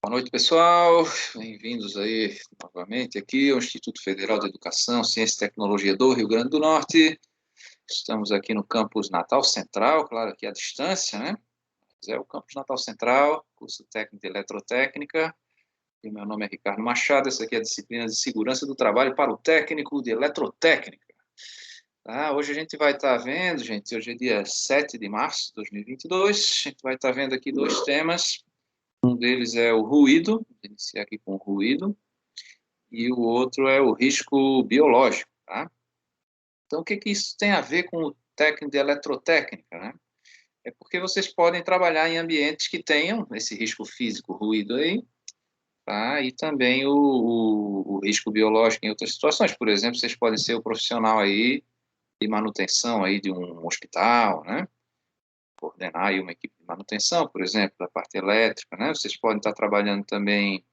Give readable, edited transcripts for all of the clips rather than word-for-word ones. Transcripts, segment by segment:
Boa noite, pessoal. Bem-vindos aí novamente aqui ao Instituto Federal de Educação, Ciência e Tecnologia do Rio Grande do Norte. Estamos aqui no campus Natal Central, claro que à distância, né? Mas é o campus Natal Central, curso técnico de eletrotécnica. E meu nome é Ricardo Machado, essa aqui é a disciplina de segurança do trabalho para o técnico de eletrotécnica. Tá? Hoje a gente vai estar vendo, gente, hoje é dia 7 de março de 2022, a gente vai estar vendo aqui dois temas. Um deles é o ruído, vou iniciar aqui com o ruído, e o outro é o risco biológico, tá? Então, o que que isso tem a ver com o técnico de eletrotécnica, né? É porque vocês podem trabalhar em ambientes que tenham esse risco físico, ruído aí, tá? E também o risco biológico em outras situações. Por exemplo, vocês podem ser o profissional aí de manutenção aí de um hospital, né? Coordenar aí uma equipe de manutenção, por exemplo, da parte elétrica, né? Vocês podem estar trabalhando também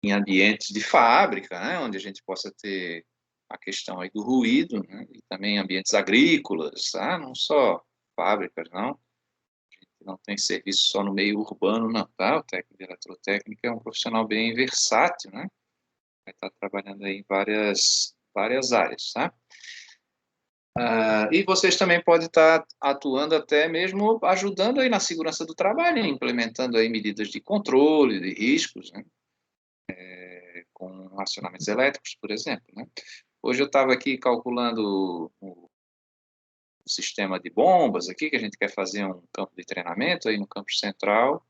em ambientes de fábrica, né, onde a gente possa ter a questão aí do ruído, né, e também ambientes agrícolas, tá? Não só fábricas, não. A gente não tem serviço só no meio urbano, não, tá? O técnico de eletrotécnica é um profissional bem versátil, né? Vai estar trabalhando aí em várias áreas, tá? E vocês também podem estar atuando até mesmo ajudando aí na segurança do trabalho, implementando aí medidas de controle de riscos, né? Com acionamentos elétricos, por exemplo, né? Hoje eu estava aqui calculando o sistema de bombas aqui, que a gente quer fazer um campo de treinamento aí no campus central,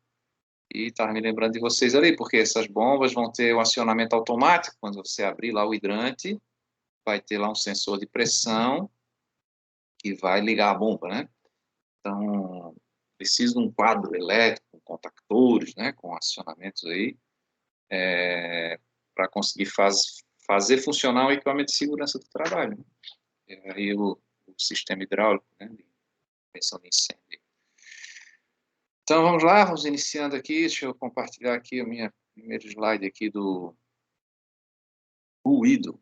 e estava me lembrando de vocês ali, porque essas bombas vão ter um acionamento automático, quando você abrir lá o hidrante, vai ter lá um sensor de pressão que vai ligar a bomba, né? Então, precisa de um quadro elétrico, com contactores, né, com acionamentos aí, para conseguir fazer funcionar o equipamento de segurança do trabalho, né? E aí o sistema hidráulico, né, de prevenção de incêndio. Então vamos lá, vamos iniciando aqui. Deixa eu compartilhar aqui a minha primeira slide aqui do ruído.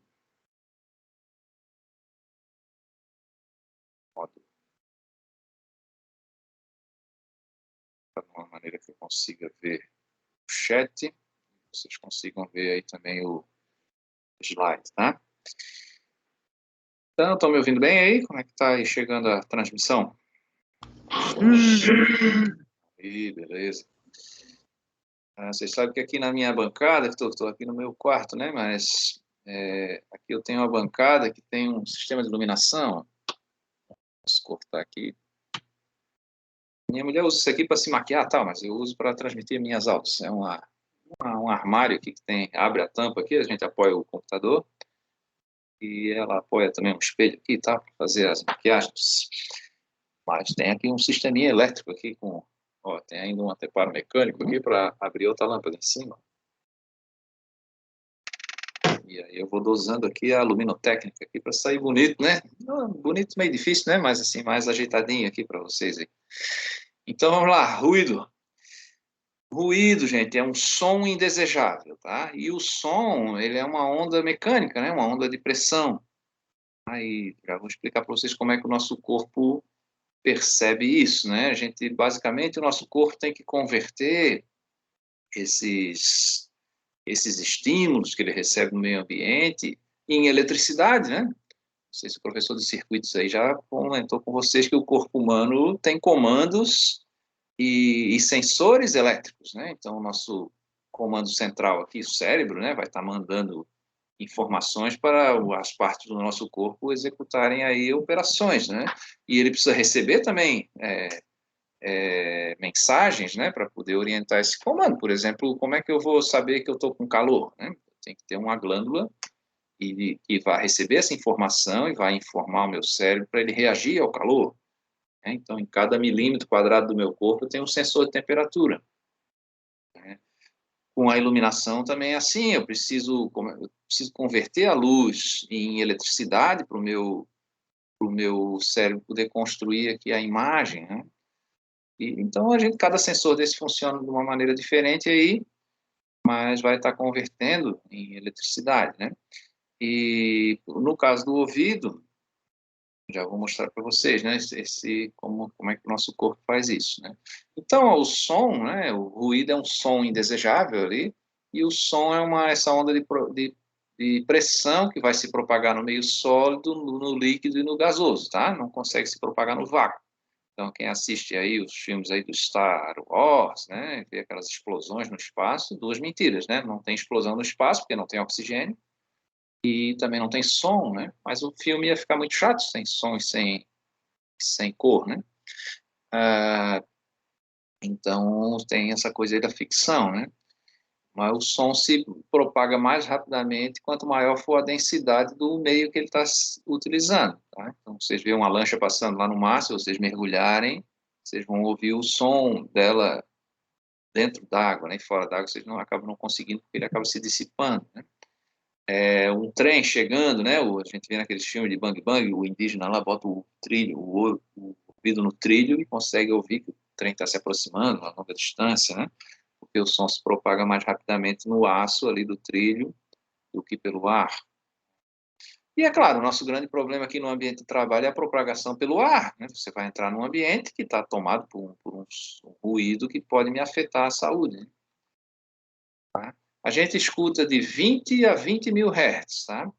De uma maneira que eu consiga ver o chat, vocês consigam ver aí também o slide, tá? Então, estão me ouvindo bem aí? Como é que está aí chegando a transmissão? Aí, beleza. Vocês sabem que aqui na minha bancada, estou aqui no meu quarto, né? Mas aqui eu tenho uma bancada que tem um sistema de iluminação. Posso cortar aqui. Minha mulher usa isso aqui para se maquiar, tal, mas eu uso para transmitir minhas aulas. É um armário aqui que tem, abre a tampa aqui, a gente apoia o computador e ela apoia também um espelho aqui, tá, para fazer as maquiagens. Mas tem aqui um sisteminha elétrico aqui com, ó, tem ainda um anteparo mecânico aqui para abrir outra lâmpada em cima. E aí eu vou dosando aqui a luminotécnica aqui para sair bonito, né? Bonito meio difícil, né? Mas assim, mais ajeitadinho aqui para vocês aí. Então vamos lá, ruído. Ruído, gente, é um som indesejável, tá? E o som, ele é uma onda mecânica, né? Uma onda de pressão. Aí, já vou explicar para vocês como é que o nosso corpo percebe isso, né? A gente, basicamente, o nosso corpo tem que converter esses estímulos que ele recebe no meio ambiente em eletricidade, né? Não sei se o professor de circuitos aí já comentou com vocês que o corpo humano tem comandos e sensores elétricos, né? Então, o nosso comando central aqui, o cérebro, né, vai estar mandando informações para as partes do nosso corpo executarem aí operações, né? E ele precisa receber também mensagens, né, para poder orientar esse comando. Por exemplo, como é que eu vou saber que eu estou com calor, né? Tem que ter uma glândula que vai receber essa informação e vai informar o meu cérebro para ele reagir ao calor. Né? Então, em cada milímetro quadrado do meu corpo, eu tenho um sensor de temperatura. Né? Com a iluminação também é assim, eu preciso converter a luz em eletricidade para o meu cérebro poder construir aqui a imagem, né? Então, cada sensor desse funciona de uma maneira diferente aí, mas vai estar convertendo em eletricidade, né? E no caso do ouvido, Já vou mostrar para vocês, né, como é que o nosso corpo faz isso, né? Então, o som, né, o ruído é um som indesejável ali, e o som é essa onda de pressão que vai se propagar no meio sólido, no líquido e no gasoso, tá? Não consegue se propagar no vácuo. Então, quem assiste aí os filmes aí do Star Wars, né, vê aquelas explosões no espaço, duas mentiras, né? Não tem explosão no espaço, porque não tem oxigênio, e também não tem som, né? Mas o filme ia ficar muito chato sem som e sem cor, né? Ah, então tem essa coisa aí da ficção, né? Mas o som se propaga mais rapidamente quanto maior for a densidade do meio que ele está utilizando, tá? Então vocês veem uma lancha passando lá no mar, se vocês mergulharem, vocês vão ouvir o som dela dentro d'água, né? E fora d'água vocês não acabam não conseguindo porque ele acaba se dissipando, né? Um trem chegando, né? A gente vê naqueles filmes de Bang Bang, o indígena lá bota o trilho, o ouvido no trilho e consegue ouvir que o trem está se aproximando a longa distância, né? Porque o som se propaga mais rapidamente no aço ali do trilho do que pelo ar. E é claro, o nosso grande problema aqui no ambiente de trabalho é a propagação pelo ar, né? Você vai entrar num ambiente que está tomado por um ruído que pode me afetar a saúde, né? Tá? A gente escuta de 20 a 20 mil hertz, tá?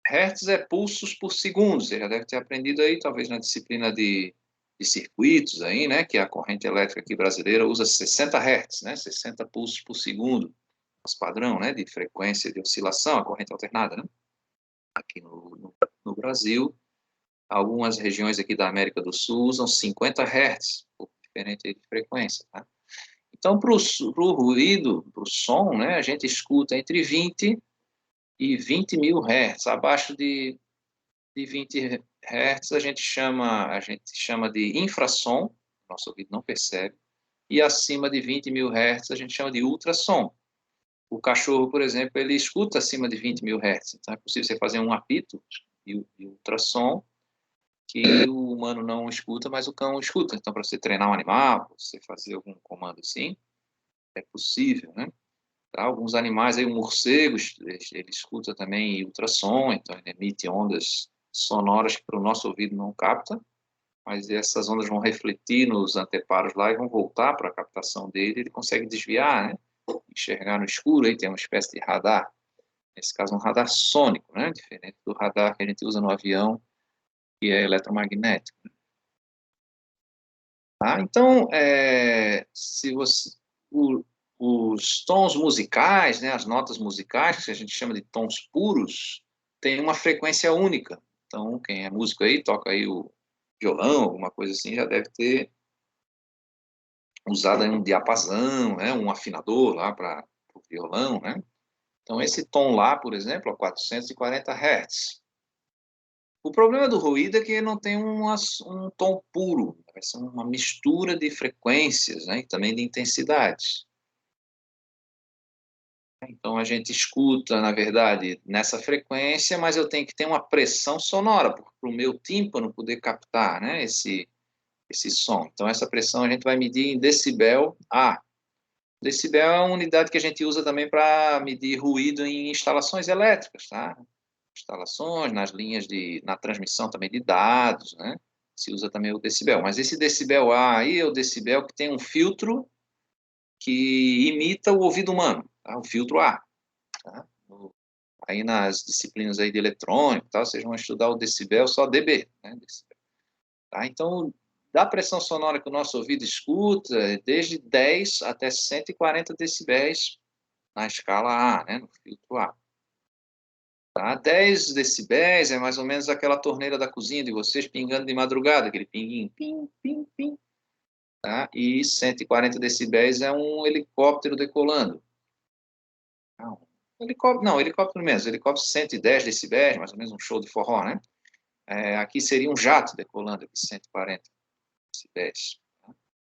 Hertz é pulsos por segundo, você já deve ter aprendido aí, talvez na disciplina de circuitos aí, né, que a corrente elétrica aqui brasileira usa 60 Hz, né, 60 pulsos por segundo, esse padrão, né, de frequência de oscilação, a corrente alternada, né? Aqui no Brasil, algumas regiões aqui da América do Sul usam 50 Hz, um pouco diferente de frequência, tá? Então, para o ruído, para o som, né, a gente escuta entre 20 e 20 mil Hz, abaixo de 20 Hz a gente chama de infrassom, nosso ouvido não percebe, e acima de 20 mil Hz a gente chama de ultrassom. O cachorro, por exemplo, ele escuta acima de 20 mil Hz, então é possível você fazer um apito de ultrassom que o humano não escuta, mas o cão escuta. Então, para você treinar um animal, para você fazer algum comando assim, é possível, né? Tá? Alguns animais, aí, o morcego, ele escuta também ultrassom, então ele emite ondas sonoras que para o nosso ouvido não capta, mas essas ondas vão refletir nos anteparos lá e vão voltar para a captação dele, ele consegue desviar, né? Enxergar no escuro, aí tem uma espécie de radar, nesse caso um radar sônico, né? Diferente do radar que a gente usa no avião, que é eletromagnético. Tá? Então, se você, o, os tons musicais, né, as notas musicais, que a gente chama de tons puros, tem uma frequência única. Então, quem é músico aí, toca aí o violão, alguma coisa assim, já deve ter usado aí um diapasão, né, um afinador lá para o violão, né? Então, esse tom lá, por exemplo, a 440 Hz. O problema do ruído é que não tem um tom puro, vai ser uma mistura de frequências, né, e também de intensidades. Então a gente escuta, na verdade, nessa frequência, mas eu tenho que ter uma pressão sonora para o meu tímpano poder captar, né, esse som. Então essa pressão a gente vai medir em decibel A. Decibel é uma unidade que a gente usa também para medir ruído em instalações elétricas, tá? Instalações, na transmissão também de dados, né? Se usa também o decibel. Mas esse decibel A aí é o decibel que tem um filtro que imita o ouvido humano, tá? O filtro A. Tá? Aí nas disciplinas aí de eletrônico, tá? Vocês vão estudar o decibel só dB, né? Decibel, tá? Então, da pressão sonora que o nosso ouvido escuta, é desde 10 até 140 decibéis na escala A, né? No filtro A. Tá? 10 decibéis é mais ou menos aquela torneira da cozinha de vocês pingando de madrugada, aquele pinguinho, pim, pim, pim. Tá? E 140 decibéis é um helicóptero decolando. Não, helicóptero mesmo, helicóptero 110 decibéis, mais ou menos um show de forró, né? Aqui seria um jato decolando, aqui 140 decibéis.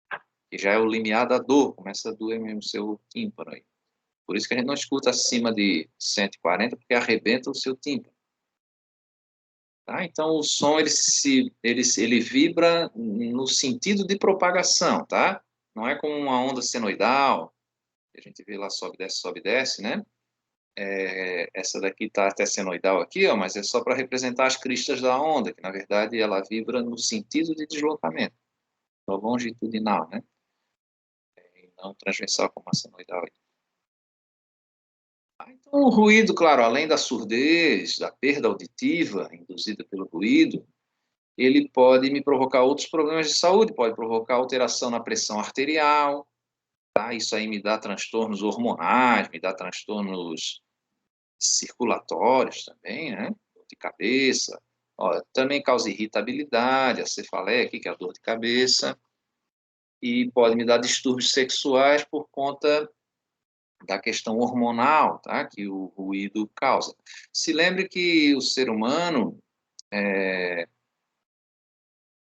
Tá? Que já é o limiar da dor, começa a doer mesmo o seu tímpano aí. Por isso que a gente não escuta acima de 140, porque arrebenta o seu tímpano. Tá? Então, o som ele vibra no sentido de propagação, tá? Não é como uma onda senoidal, que a gente vê lá sobe, desce, né? Essa daqui está até senoidal aqui, ó, mas é só para representar as cristas da onda, que na verdade ela vibra no sentido de deslocamento, no longitudinal, né? E não transversal como a senoidal. Então, o ruído, claro, além da surdez, da perda auditiva induzida pelo ruído, ele pode me provocar outros problemas de saúde, pode provocar alteração na pressão arterial, tá? Isso aí me dá transtornos hormonais, me dá transtornos circulatórios também, né? Dor de cabeça. Ó, também causa irritabilidade, a cefaleia aqui, que é a dor de cabeça, e pode me dar distúrbios sexuais por conta da questão hormonal, tá? Que o ruído causa. Se lembre que o ser humano,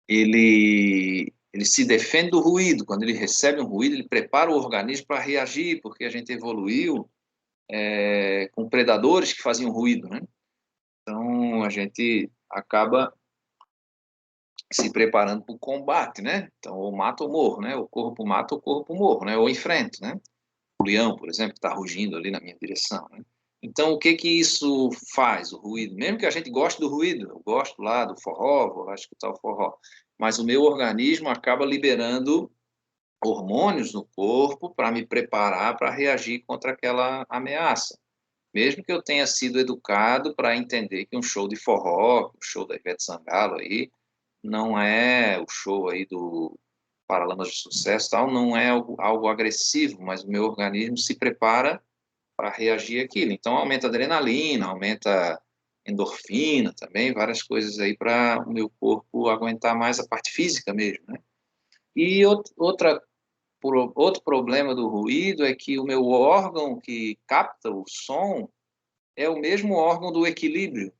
ele se defende do ruído. Quando ele recebe um ruído, ele prepara o organismo para reagir, porque a gente evoluiu com predadores que faziam ruído, né? Então, a gente acaba se preparando para o combate, né? Então, ou mato ou morro, né? O corpo mata, o corpo morro, né? Ou enfrento, né? O leão, por exemplo, que está rugindo ali na minha direção, né? Então, o que que isso faz, o ruído? Mesmo que a gente goste do ruído, eu gosto lá do forró, vou lá escutar o forró, mas o meu organismo acaba liberando hormônios no corpo para me preparar para reagir contra aquela ameaça. Mesmo que eu tenha sido educado para entender que um show de forró, o show da Ivete Sangalo aí, não é o show aí do Paralamas de Sucesso, tal, não é algo agressivo, mas o meu organismo se prepara para reagir àquilo. Então aumenta a adrenalina, aumenta a endorfina também, várias coisas aí para o meu corpo aguentar mais a parte física mesmo, né? E outro problema do ruído é que o meu órgão que capta o som é o mesmo órgão do equilíbrio.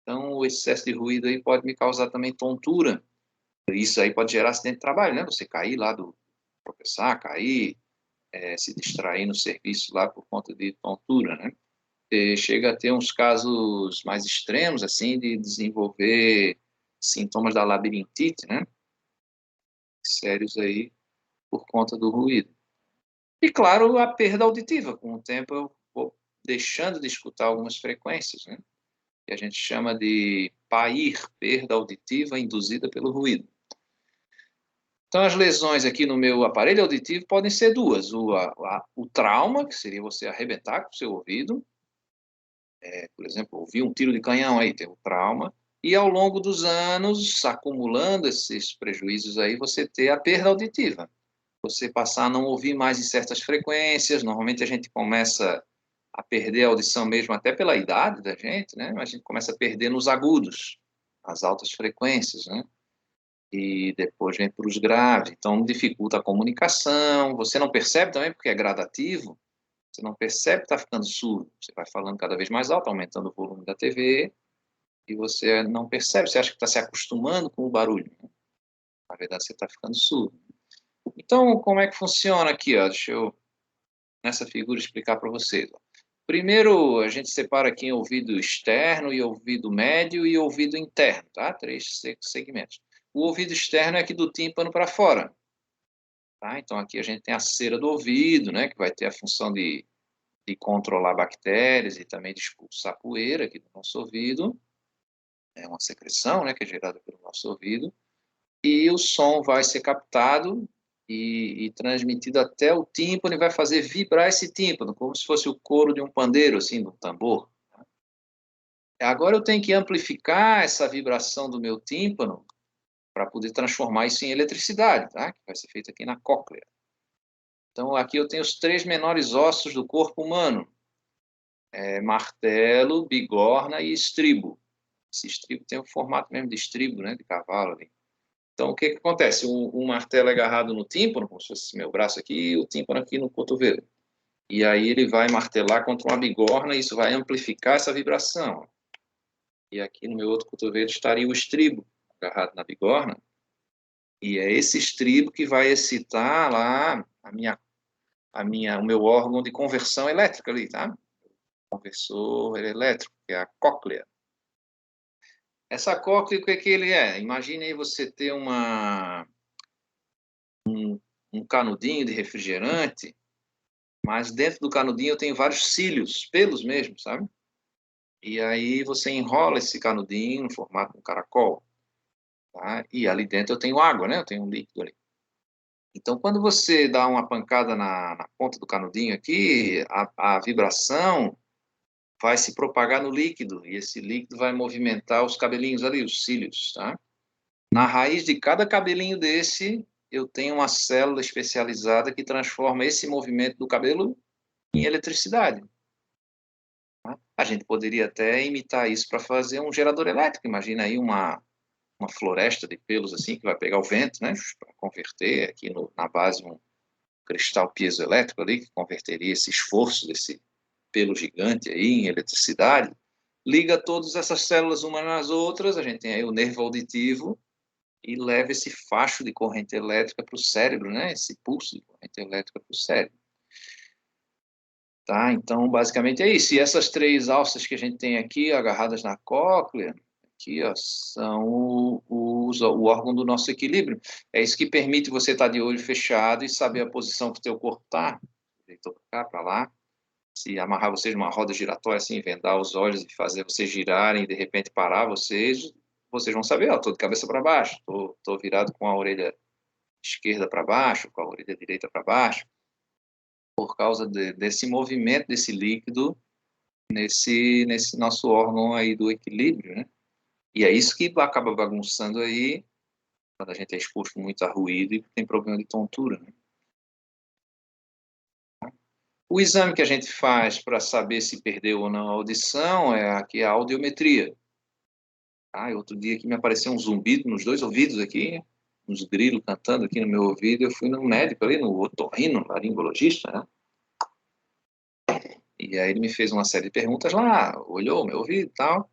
Então, o excesso de ruído aí pode me causar também tontura. Isso aí pode gerar acidente de trabalho, né? Você cair lá do tropeçar, cair, se distrair no serviço lá por conta de tontura, né? E chega a ter uns casos mais extremos, assim, de desenvolver sintomas da labirintite, né? Sérios aí por conta do ruído. E, claro, a perda auditiva. Com o tempo eu vou deixando de escutar algumas frequências, né? Que a gente chama de PAIR, perda auditiva induzida pelo ruído. Então, as lesões aqui no meu aparelho auditivo podem ser duas. O trauma, que seria você arrebentar com o seu ouvido, por exemplo, ouvir um tiro de canhão aí, tem o trauma, e ao longo dos anos, acumulando esses prejuízos aí, você ter a perda auditiva. Você passar a não ouvir mais em certas frequências, normalmente a gente começa a perder a audição mesmo até pela idade da gente, né? A gente começa a perder nos agudos, as altas frequências, né? E depois vem para os graves, então dificulta a comunicação, você não percebe também porque é gradativo, você não percebe que está ficando surdo, você vai falando cada vez mais alto, aumentando o volume da TV, e você não percebe, você acha que está se acostumando com o barulho, né? Na verdade você está ficando surdo. Então, como é que funciona aqui, ó? Deixa eu, nessa figura, explicar para vocês. Ó. Primeiro, a gente separa aqui em ouvido externo e ouvido médio e ouvido interno, tá? Três segmentos. O ouvido externo é aqui do tímpano para fora, tá? Então, aqui a gente tem a cera do ouvido, né? Que vai ter a função de controlar bactérias e também de expulsar poeira aqui do nosso ouvido. É uma secreção, né? Que é gerada pelo nosso ouvido. E o som vai ser captado e transmitido até o tímpano e vai fazer vibrar esse tímpano, como se fosse o couro de um pandeiro, assim, de um tambor. Agora eu tenho que amplificar essa vibração do meu tímpano para poder transformar isso em eletricidade, tá? Que vai ser feito aqui na cóclea. Então, aqui eu tenho os três menores ossos do corpo humano. Martelo, bigorna e estribo. Esse estribo tem o formato mesmo de estribo, né? De cavalo ali. Então, o que que acontece? O martelo é agarrado no tímpano, como se fosse meu braço aqui, e o tímpano aqui no cotovelo. E aí ele vai martelar contra uma bigorna e isso vai amplificar essa vibração. E aqui no meu outro cotovelo estaria o estribo, agarrado na bigorna. E é esse estribo que vai excitar lá o meu órgão de conversão elétrica ali, tá? Conversor elétrico, que é a cóclea. Essa cóclea, o que que ele é? Imagine aí você ter um canudinho de refrigerante mas dentro do canudinho eu tenho vários cílios, pelos mesmo, sabe? E aí você enrola esse canudinho no formato de um caracol, tá? E ali dentro eu tenho água, né? Eu tenho um líquido ali. Então, quando você dá uma pancada na ponta do canudinho aqui, a vibração vai se propagar no líquido, e esse líquido vai movimentar os cabelinhos ali, os cílios, tá? Na raiz de cada cabelinho desse, eu tenho uma célula especializada que transforma esse movimento do cabelo em eletricidade. Tá? A gente poderia até imitar isso para fazer um gerador elétrico. Imagina aí uma floresta de pelos assim que vai pegar o vento, né, para converter aqui na base um cristal piezoelétrico ali que converteria esse esforço desse pelo gigante aí em eletricidade. Liga todas essas células umas nas outras, a gente tem aí o nervo auditivo e leva esse facho de corrente elétrica para o cérebro, né? Esse pulso de corrente elétrica para o cérebro. Tá? Então, basicamente é isso. E essas três alças que a gente tem aqui, agarradas na cóclea, aqui, ó, são o órgão do nosso equilíbrio. É isso que permite você estar de olho fechado e saber a posição que o teu corpo está. Deitou para cá, para lá. Se amarrar vocês numa roda giratória, assim, vendar os olhos e fazer vocês girarem e de repente parar vocês vão saber, ó, estou de cabeça para baixo, estou virado com a orelha esquerda para baixo, com a orelha direita para baixo, por causa desse movimento desse líquido nesse nosso órgão aí do equilíbrio, né? E é isso que acaba bagunçando aí, quando a gente é exposto muito a ruído e tem problema de tontura, né? O exame que a gente faz para saber se perdeu ou não a audição é aqui a audiometria. Ah, outro dia que me apareceu um zumbido nos dois ouvidos aqui, uns grilos cantando aqui no meu ouvido, eu fui no médico ali, no otorrino, laringologista, né? E aí ele me fez uma série de perguntas lá, olhou o meu ouvido e tal,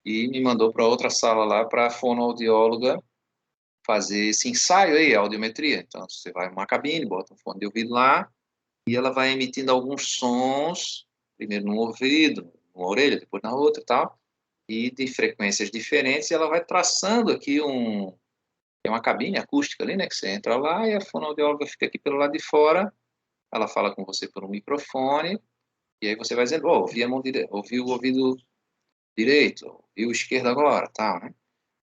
e me mandou para outra sala lá para a fonoaudióloga fazer esse ensaio aí, a audiometria. Então você vai numa cabine, bota um fone de ouvido lá, e ela vai emitindo alguns sons, primeiro num ouvido, numa orelha, depois na outra e tal, e de frequências diferentes, e ela vai traçando aqui tem uma cabine acústica ali, né, que você entra lá e a fonoaudióloga fica aqui pelo lado de fora, ela fala com você por um microfone, e aí você vai dizendo, oh, ouvi a mão direita, ouvi o ouvido direito, ouvi o esquerdo agora, tal, né?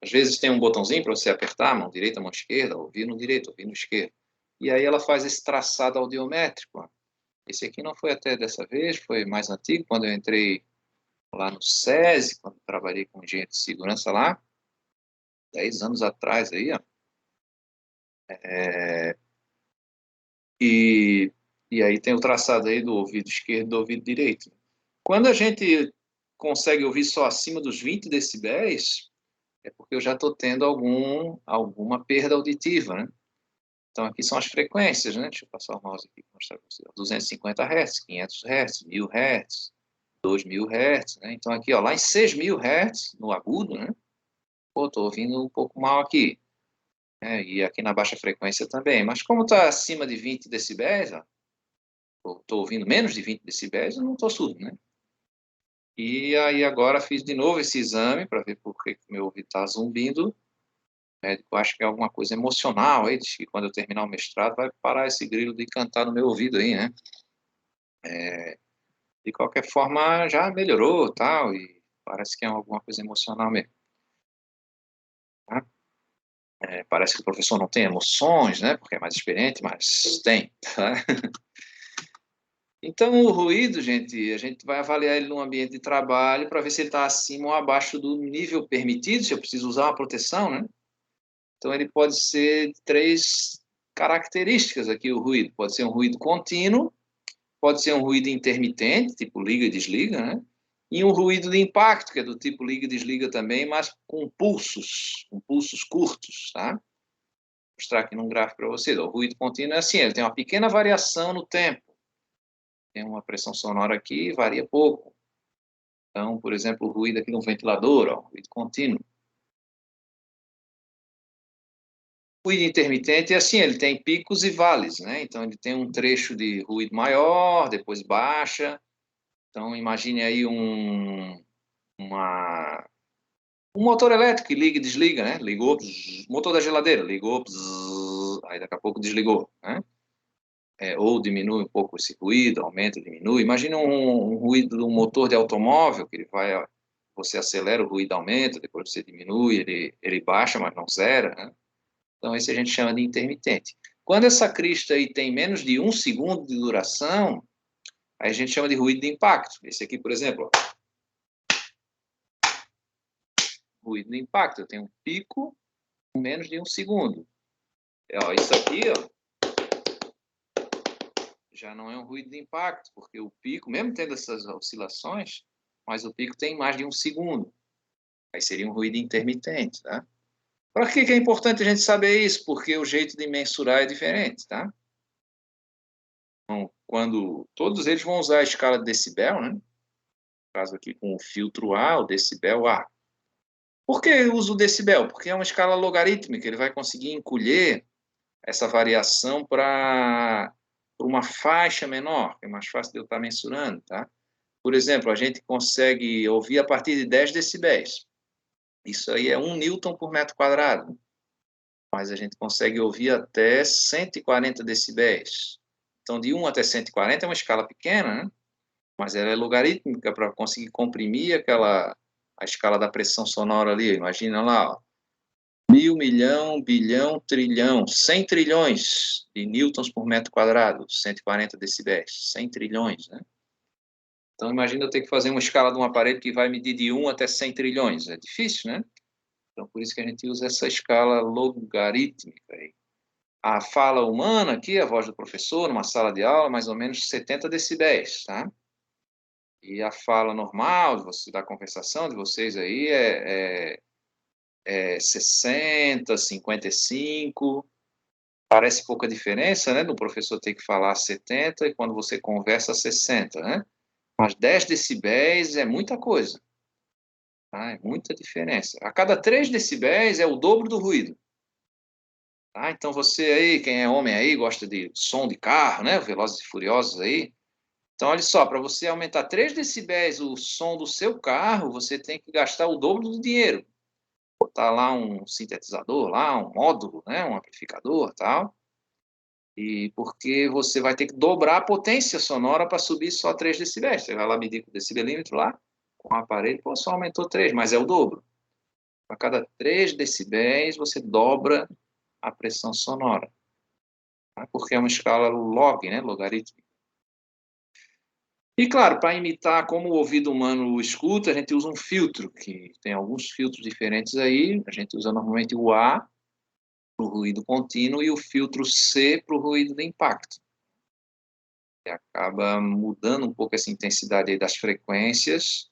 Às vezes tem um botãozinho para você apertar, a mão direita, a mão esquerda, ouvir no direito, ouvir no esquerdo. E aí ela faz esse traçado audiométrico. Ó. Esse aqui não foi até dessa vez, foi mais antigo, quando eu entrei lá no SESI, quando trabalhei com engenheiro de segurança lá, 10 anos atrás aí, ó. É, e, e aí tem o traçado aí do ouvido esquerdo e do ouvido direito. Quando a gente consegue ouvir só acima dos 20 decibéis, é porque eu já estou tendo alguma perda auditiva, né? Então, aqui são as frequências, né? Deixa eu passar o mouse aqui para mostrar para você. 250 Hz, 500 Hz, 1000 Hz, 2000 Hz, né? Então, aqui, ó, lá em 6000 Hz, no agudo, né? Pô, estou ouvindo um pouco mal aqui. Né? E aqui na baixa frequência também. Mas como está acima de 20 decibéis, ó, estou ouvindo menos de 20 decibéis, eu não estou surdo, né? E aí agora fiz de novo esse exame para ver por que meu ouvido está zumbindo. O médico acha que é alguma coisa emocional aí, diz que quando eu terminar o mestrado vai parar esse grilo de cantar no meu ouvido aí, né? De qualquer forma, já melhorou tal, e parece que é alguma coisa emocional mesmo. Tá? Parece que o professor não tem emoções, né? Porque é mais experiente, mas tem. Tá? Então, o ruído, gente, a gente vai avaliar ele no ambiente de trabalho para ver se ele está acima ou abaixo do nível permitido, se eu preciso usar uma proteção, né? Então, ele pode ser de três características aqui, o ruído. Pode ser um ruído contínuo, pode ser um ruído intermitente, tipo liga e desliga, né? E um ruído de impacto, que é do tipo liga e desliga também, mas com pulsos curtos, tá? Vou mostrar aqui num gráfico para vocês. O ruído contínuo é assim, ele tem uma pequena variação no tempo. Tem uma pressão sonora aqui, varia pouco. Então, por exemplo, o ruído aqui no ventilador, ó, ruído contínuo. O ruído intermitente é assim, ele tem picos e vales, né? Então, ele tem um trecho de ruído maior, depois baixa. Então, imagine aí um motor elétrico que liga e desliga, né? Ligou, motor da geladeira, ligou, aí daqui a pouco desligou, né? ou diminui um pouco esse ruído, aumenta, diminui. Imagina um ruído do motor de automóvel, que ele vai, você acelera, o ruído aumenta, depois você diminui, ele baixa, mas não zera, né? Então, esse a gente chama de intermitente. Quando essa crista aí tem menos de 1 segundo de duração, aí a gente chama de ruído de impacto. Esse aqui, por exemplo, ó, ruído de impacto. Eu tenho um pico com menos de 1 segundo. Ó, isso aqui, ó, já não é um ruído de impacto, porque o pico, mesmo tendo essas oscilações, mas o pico tem mais de 1 segundo. Aí seria um ruído intermitente, tá? Para que é importante a gente saber isso? Porque o jeito de mensurar é diferente, tá? Então, quando todos eles vão usar a escala de decibel, né? No caso aqui com o filtro A, o decibel A. Por que uso o decibel? Porque é uma escala logarítmica, ele vai conseguir encolher essa variação para uma faixa menor, que é mais fácil de eu estar mensurando, tá? Por exemplo, a gente consegue ouvir a partir de 10 decibéis. Isso aí é 1 newton por metro quadrado. Mas a gente consegue ouvir até 140 decibéis. Então, de 1 até 140 é uma escala pequena, né? Mas ela é logarítmica para conseguir comprimir a escala da pressão sonora ali. Imagina lá, ó, 1.000, milhão, bilhão, trilhão, 100 trilhões de newtons por metro quadrado, 140 decibéis, 100 trilhões, né? Então, imagina eu ter que fazer uma escala de um aparelho que vai medir de 1 até 100 trilhões. É difícil, né? Então, por isso que a gente usa essa escala logarítmica aí. A fala humana aqui, a voz do professor, numa sala de aula, mais ou menos 70 decibéis, tá? E a fala normal da conversação de vocês aí é 60, 55. Parece pouca diferença, né? Do professor ter que falar 70 e quando você conversa 60, né? Mas 10 decibéis é muita coisa, tá? É muita diferença. A cada 3 decibéis é o dobro do ruído. Tá? Então você aí, quem é homem aí, gosta de som de carro, né? Velozes e Furiosos aí. Então, olha só, para você aumentar 3 decibéis o som do seu carro, você tem que gastar o dobro do dinheiro. Botar lá um sintetizador, lá um módulo, né? Um amplificador, tal. E porque você vai ter que dobrar a potência sonora para subir só 3 decibéis. Você vai lá medir com o decibelímetro lá, com o aparelho, pô, só aumentou 3, mas é o dobro. A cada 3 decibéis, você dobra a pressão sonora. Tá? Porque é uma escala log, né? Logarítmica. E, claro, para imitar como o ouvido humano escuta, a gente usa um filtro, que tem alguns filtros diferentes aí. A gente usa normalmente o A para o ruído contínuo e o filtro C para o ruído de impacto. E acaba mudando um pouco essa intensidade aí das frequências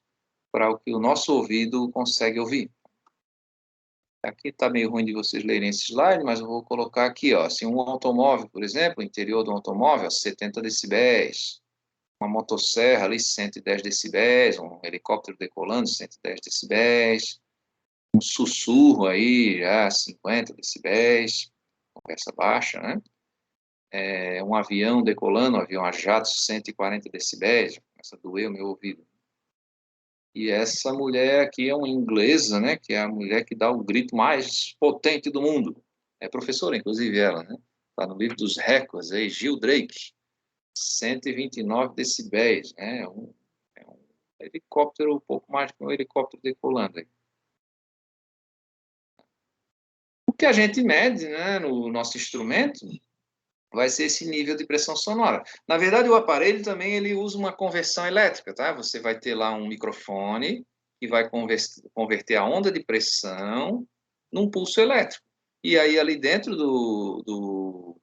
para o que o nosso ouvido consegue ouvir. Aqui está meio ruim de vocês lerem esse slide, mas eu vou colocar aqui, ó, se um automóvel, por exemplo, o interior do automóvel, 70 decibéis, uma motosserra ali, 110 decibéis, um helicóptero decolando, 110 decibéis, um sussurro aí, já 50 decibéis, conversa baixa, né? Um avião decolando, um avião a jato, 140 decibéis, começa a doer o meu ouvido. E essa mulher aqui é uma inglesa, né, que é a mulher que dá o grito mais potente do mundo. É professora, inclusive, ela, né? Está no livro dos recordes aí, Gill Drake, 129 decibéis, né? É um helicóptero, um pouco mais que um helicóptero decolando aí. O que a gente mede, né, no nosso instrumento vai ser esse nível de pressão sonora. Na verdade, o aparelho também ele usa uma conversão elétrica, tá? Você vai ter lá um microfone que vai converter a onda de pressão num pulso elétrico. E aí, ali dentro do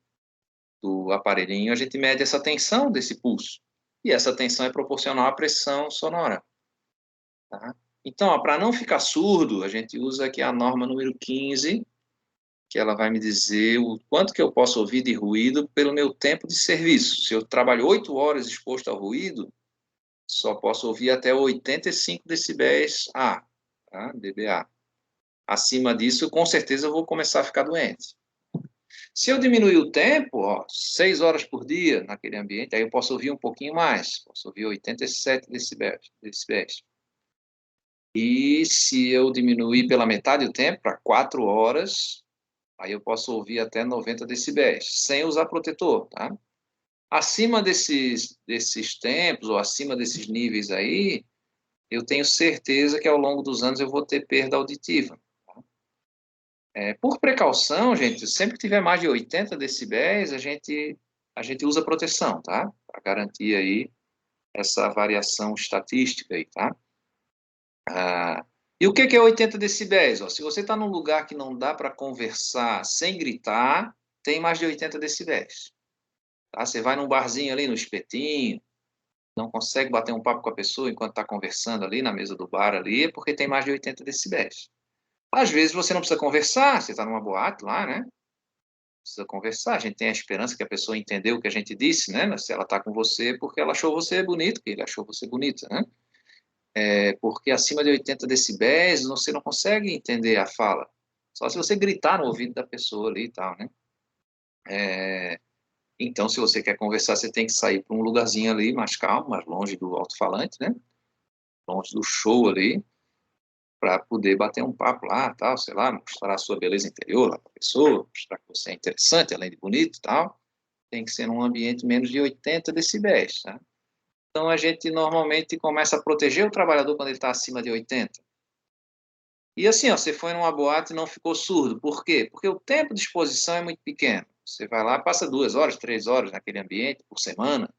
aparelhinho, a gente mede essa tensão desse pulso. E essa tensão é proporcional à pressão sonora. Tá? Então, para não ficar surdo, a gente usa aqui a norma número 15, que ela vai me dizer o quanto que eu posso ouvir de ruído pelo meu tempo de serviço. Se eu trabalho 8 horas exposto ao ruído, só posso ouvir até 85 decibéis A, tá? dBA. Acima disso, com certeza eu vou começar a ficar doente. Se eu diminuir o tempo, ó, 6 horas por dia naquele ambiente, aí eu posso ouvir um pouquinho mais, posso ouvir 87 decibéis. E se eu diminuir pela metade o tempo, para 4 horas, aí eu posso ouvir até 90 decibéis, sem usar protetor, tá? Acima desses tempos, ou acima desses níveis aí, eu tenho certeza que ao longo dos anos eu vou ter perda auditiva. Por precaução, gente, sempre que tiver mais de 80 decibéis, a gente usa proteção, tá? Para garantir aí essa variação estatística aí, tá? E o que é 80 decibéis? Ó, se você está num lugar que não dá para conversar sem gritar, tem mais de 80 decibéis. Tá? Você vai num barzinho ali, no espetinho, não consegue bater um papo com a pessoa enquanto está conversando ali na mesa do bar ali, é porque tem mais de 80 decibéis. Às vezes você não precisa conversar, você está numa boate lá, né? Precisa conversar, a gente tem a esperança que a pessoa entendeu o que a gente disse, né? Se ela está com você, porque ela achou você bonito, que ele achou você bonita, né? Porque acima de 80 decibéis você não consegue entender a fala. Só se você gritar no ouvido da pessoa ali e tal, né? Então, se você quer conversar, você tem que sair para um lugarzinho ali mais calmo, mais longe do alto-falante, né? Longe do show ali, para poder bater um papo lá, tal, sei lá, mostrar a sua beleza interior lá para a pessoa, mostrar que você é interessante, além de bonito e tal. Tem que ser num ambiente menos de 80 decibéis, tá? Então, a gente normalmente começa a proteger o trabalhador quando ele está acima de 80. E assim, ó, você foi numa boate e não ficou surdo. Por quê? Porque o tempo de exposição é muito pequeno. Você vai lá, passa 2 horas, 3 horas naquele ambiente por semana.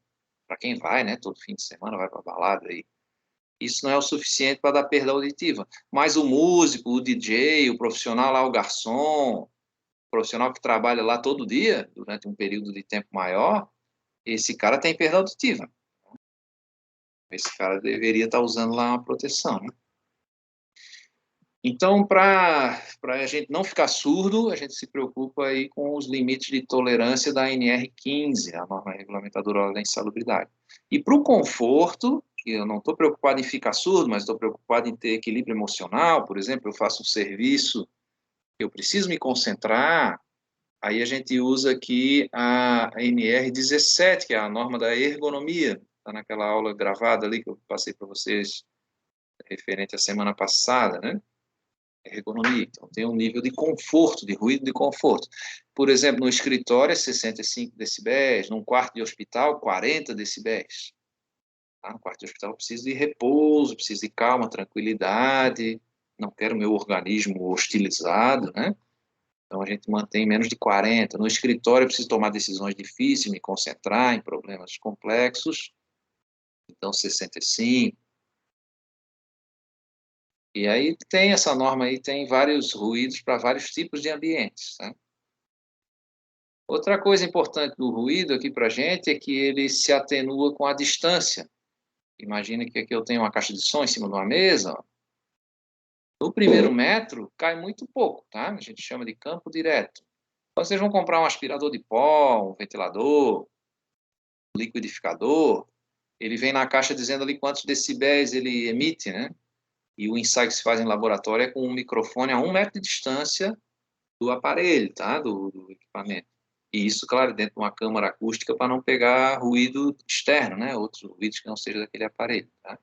Para quem vai, né? Todo fim de semana vai para balada aí. Isso não é o suficiente para dar perda auditiva. Mas o músico, o DJ, o profissional lá, o garçom, o profissional que trabalha lá todo dia, durante um período de tempo maior, esse cara tem perda auditiva. Esse cara deveria estar usando lá uma proteção, né? Então, para a gente não ficar surdo, a gente se preocupa aí com os limites de tolerância da NR15, a norma regulamentadora da insalubridade. E para o conforto, que eu não estou preocupado em ficar surdo, mas estou preocupado em ter equilíbrio emocional, por exemplo, eu faço um serviço que eu preciso me concentrar, aí a gente usa aqui a NR17, que é a norma da ergonomia, está naquela aula gravada ali que eu passei para vocês, referente à semana passada, né? Ergonomia. Então, tem um nível de conforto, de ruído de conforto. Por exemplo, no escritório é 65 decibéis, num quarto de hospital, 40 decibéis. Tá? No quarto de hospital eu preciso de repouso, preciso de calma, tranquilidade, não quero meu organismo hostilizado, né? Então, a gente mantém menos de 40. No escritório eu preciso tomar decisões difíceis, me concentrar em problemas complexos, então 65. E aí tem essa norma aí, tem vários ruídos para vários tipos de ambientes, tá? Outra coisa importante do ruído aqui para a gente é que ele se atenua com a distância. Imagina que aqui eu tenho uma caixa de som em cima de uma mesa. Ó. No primeiro metro, cai muito pouco, tá? A gente chama de campo direto. Então, vocês vão comprar um aspirador de pó, um ventilador, um liquidificador. Ele vem na caixa dizendo ali quantos decibéis ele emite, né? E o ensaio que se faz em laboratório é com um microfone a 1 metro de distância do aparelho, tá? Do equipamento. E isso, claro, dentro de uma câmara acústica para não pegar ruído externo, né? Outros ruídos que não sejam daquele aparelho, tá?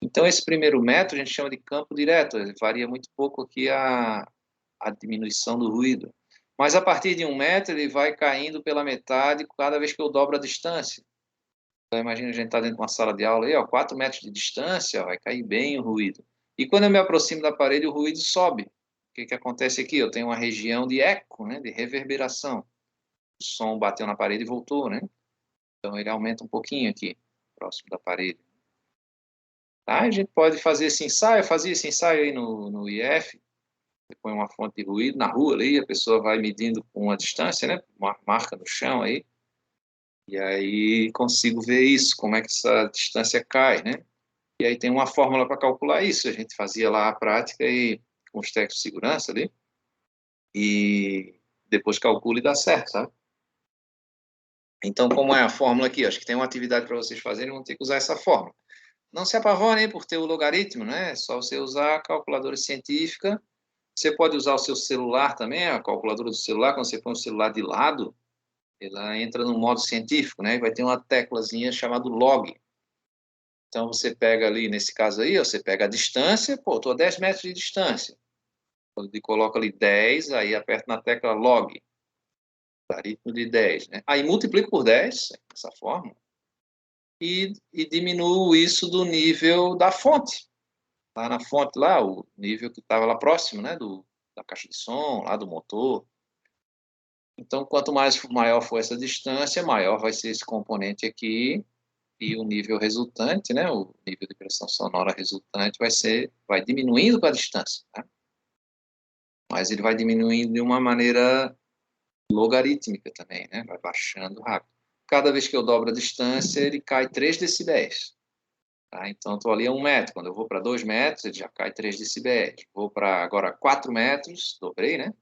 Então, esse primeiro metro a gente chama de campo direto, varia muito pouco aqui a diminuição do ruído. Mas a partir de 1 metro ele vai caindo pela metade cada vez que eu dobro a distância. Então, imagina a gente está dentro de uma sala de aula aí, ó, 4 metros de distância, vai cair bem o ruído. E quando eu me aproximo da parede, o ruído sobe. O que acontece aqui? Eu tenho uma região de eco, né, de reverberação. O som bateu na parede e voltou, né? Então ele aumenta um pouquinho aqui, próximo da parede. Tá? A gente pode fazer esse ensaio, eu fazia esse ensaio aí no IF, você põe uma fonte de ruído na rua ali, a pessoa vai medindo com uma distância, né? Uma marca no chão aí, e aí consigo ver isso, como é que essa distância cai, né? E aí tem uma fórmula para calcular isso, a gente fazia lá a prática e com os técnicos de segurança ali, e depois calcula e dá certo, sabe? Então, como é a fórmula aqui? Acho que tem uma atividade para vocês fazerem, vão ter que usar essa fórmula. Não se apavorem por ter o logaritmo, né? É só você usar a calculadora científica. Você pode usar o seu celular também, a calculadora do celular, quando você põe o celular de lado, ela entra no modo científico, né? E vai ter uma teclazinha chamada log. Então, você pega ali, nesse caso aí, ó, você pega a distância, pô, estou a 10 metros de distância. Quando coloca ali 10, aí aperta na tecla log. logaritmo de 10, né? Aí multiplico por 10, dessa forma, e diminuo isso do nível da fonte. Lá na fonte, lá, o nível que estava lá próximo, né, da caixa de som, lá do motor. Então, quanto maior for essa distância, maior vai ser esse componente aqui, e o nível resultante, né, o nível de pressão sonora resultante vai diminuindo com a distância, né? Mas ele vai diminuindo de uma maneira logarítmica também, né? Vai baixando rápido. Cada vez que eu dobro a distância, ele cai 3 decibéis. Tá? Então, estou ali a 1 metro. Quando eu vou para 2 metros, ele já cai 3 decibéis. Vou para agora 4 metros, dobrei, né?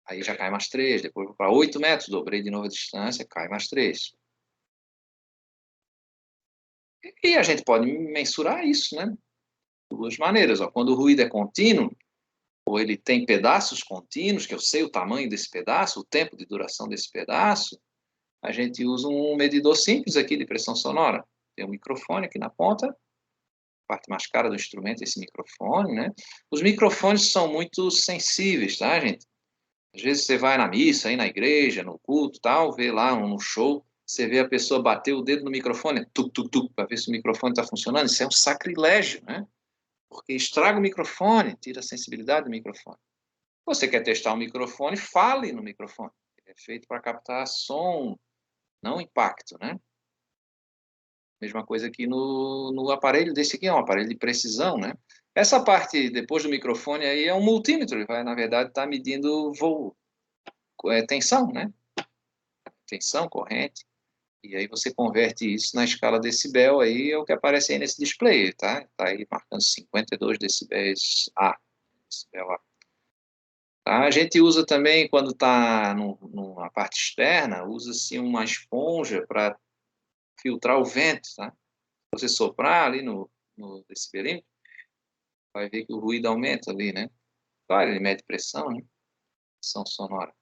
Aí já cai mais 3. Depois vou para 8 metros, dobrei de novo a distância, cai mais 3. E a gente pode mensurar isso, né? De duas maneiras. Ó. Quando o ruído é contínuo, ou ele tem pedaços contínuos, que eu sei o tamanho desse pedaço, o tempo de duração desse pedaço, a gente usa um medidor simples aqui de pressão sonora. Tem um microfone aqui na ponta, a parte mais cara do instrumento é esse microfone, né? Os microfones são muito sensíveis, tá, gente? Às vezes você vai na missa, aí na igreja, no culto, tal, vê lá no show, você vê a pessoa bater o dedo no microfone, tuc, tuc, tuc, para ver se o microfone está funcionando. Isso é um sacrilégio, né? Porque estraga o microfone, tira a sensibilidade do microfone. Você quer testar o microfone, fale no microfone. Ele é feito para captar som, não impacto, né? Mesma coisa aqui no aparelho desse aqui, é um aparelho de precisão, né? Essa parte depois do microfone aí é um multímetro, ele vai, na verdade, estar medindo tensão, né? Tensão, corrente. E aí você converte isso na escala decibel, aí é o que aparece aí nesse display, tá? Tá aí marcando 52 decibéis A. Decibel A. Tá? A gente usa também, quando está na parte externa, usa-se uma esponja para filtrar o vento, tá? Se você soprar ali no decibelímetro, vai ver que o ruído aumenta ali, né? Claro, ele mede pressão, né? Pressão sonora.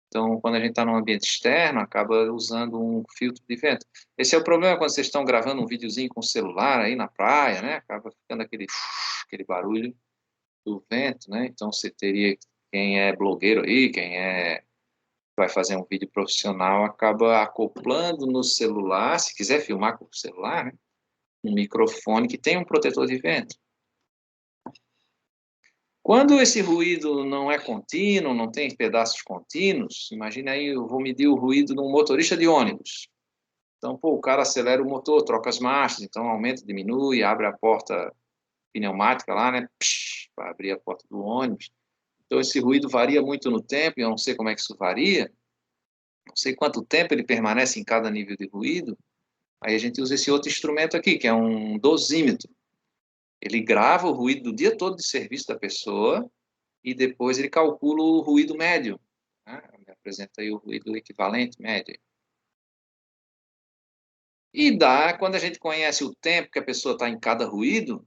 Então, quando a gente está num ambiente externo, acaba usando um filtro de vento. Esse é o problema quando vocês estão gravando um videozinho com o celular aí na praia, né? Acaba ficando aquele barulho do vento, né? Então, você teria, quem é blogueiro aí, vai fazer um vídeo profissional, acaba acoplando no celular, se quiser filmar com o celular, né? Um microfone que tem um protetor de vento. Quando esse ruído não é contínuo, não tem pedaços contínuos, imagine aí, eu vou medir o ruído de um motorista de ônibus. Então, pô, o cara acelera o motor, troca as marchas, então aumenta, diminui, abre a porta pneumática lá, né, para abrir a porta do ônibus. Então, esse ruído varia muito no tempo, e eu não sei como é que isso varia, não sei quanto tempo ele permanece em cada nível de ruído. Aí a gente usa esse outro instrumento aqui, que é um dosímetro. Ele grava o ruído do dia todo de serviço da pessoa, e depois ele calcula o ruído médio. Né? Me apresenta aí o ruído equivalente médio. E dá, quando a gente conhece o tempo que a pessoa está em cada ruído,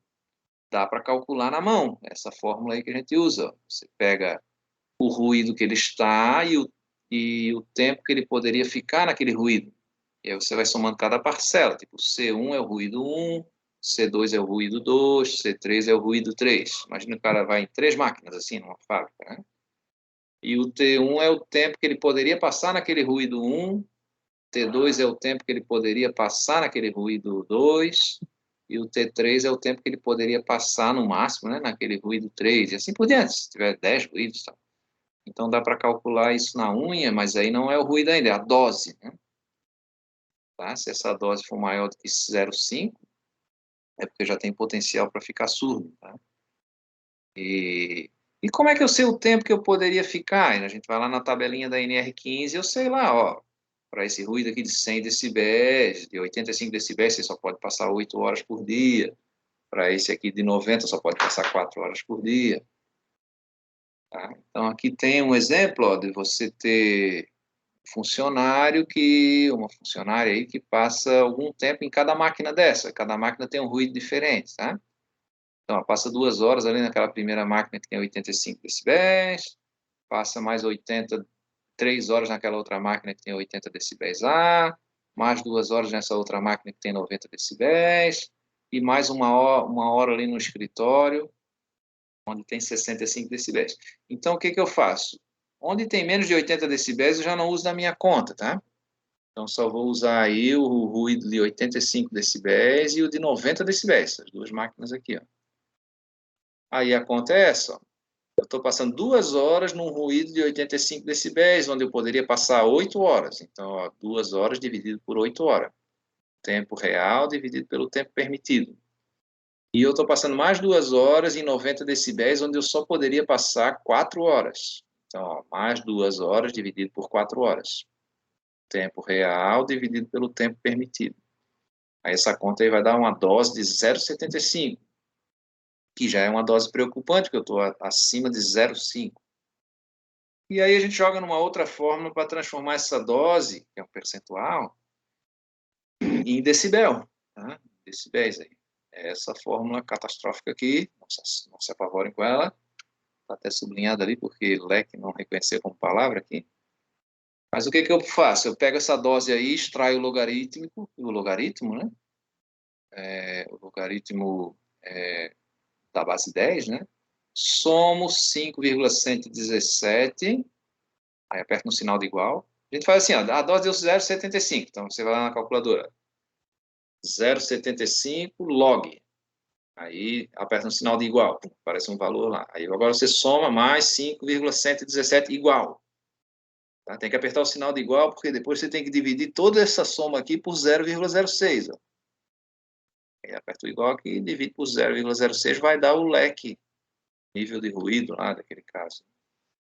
dá para calcular na mão. Essa fórmula aí que a gente usa. Você pega o ruído que ele está e o tempo que ele poderia ficar naquele ruído. E aí você vai somando cada parcela. Tipo, C1 é o ruído 1, C2 é o ruído 2, C3 é o ruído 3. Imagina que o cara vai em 3 máquinas, assim, numa fábrica, né? E o T1 é o tempo que ele poderia passar naquele ruído 1, T2 é o tempo que ele poderia passar naquele ruído 2, e o T3 é o tempo que ele poderia passar no máximo, né, naquele ruído 3, e assim por diante, se tiver 10 ruídos. Tá? Então dá para calcular isso na unha, mas aí não é o ruído ainda, é a dose. Né? Tá? Se essa dose for maior do que 0,5, é porque já tem potencial para ficar surdo. Tá? E como é que eu sei o tempo que eu poderia ficar? A gente vai lá na tabelinha da NR15, eu sei lá, ó, para esse ruído aqui de 100 decibéis, de 85 decibéis, você só pode passar 8 horas por dia. Para esse aqui de 90, só pode passar 4 horas por dia. Tá? Então, aqui tem um exemplo, ó, de você ter uma funcionária aí que passa algum tempo em cada máquina dessa. Cada máquina tem um ruído diferente, tá? Então, ela passa 2 horas ali naquela primeira máquina que tem 85 decibéis, passa mais 3 horas naquela outra máquina que tem 80 decibéis A, mais 2 horas nessa outra máquina que tem 90 decibéis, e mais uma hora ali no escritório, onde tem 65 decibéis. Então, o que eu faço? Onde tem menos de 80 decibéis, eu já não uso na minha conta, tá? Então, só vou usar aí o ruído de 85 decibéis e o de 90 decibéis, as duas máquinas aqui, ó. Aí a conta é essa, ó. Eu estou passando 2 horas num ruído de 85 decibéis, onde eu poderia passar 8 horas. Então, ó, 2 horas dividido por 8 horas. Tempo real dividido pelo tempo permitido. E eu estou passando mais 2 horas em 90 decibéis, onde eu só poderia passar 4 horas. Então, ó, mais 2 horas dividido por 4 horas. Tempo real dividido pelo tempo permitido. Aí essa conta aí vai dar uma dose de 0,75, que já é uma dose preocupante, porque eu estou acima de 0,5. E aí a gente joga numa outra fórmula para transformar essa dose, que é um percentual, em decibel. Tá? Decibéis aí. É essa fórmula catastrófica aqui, não se apavorem com ela. Está até sublinhada ali, porque leque não reconheceu como palavra aqui. Mas o que eu faço? Eu pego essa dose aí, extraio o logaritmo, né? O logaritmo da base 10, né? Somo 5,117, aí aperto no sinal de igual. A gente faz assim, ó, a dose deu 0,75, então você vai lá na calculadora. 0,75 log. Aí aperta no sinal de igual, aparece um valor lá. Aí agora você soma mais 5,117 igual. Tá? Tem que apertar o sinal de igual, porque depois você tem que dividir toda essa soma aqui por 0,06. Aí aperta o igual aqui e divide por 0,06, vai dar o leque, nível de ruído lá daquele caso.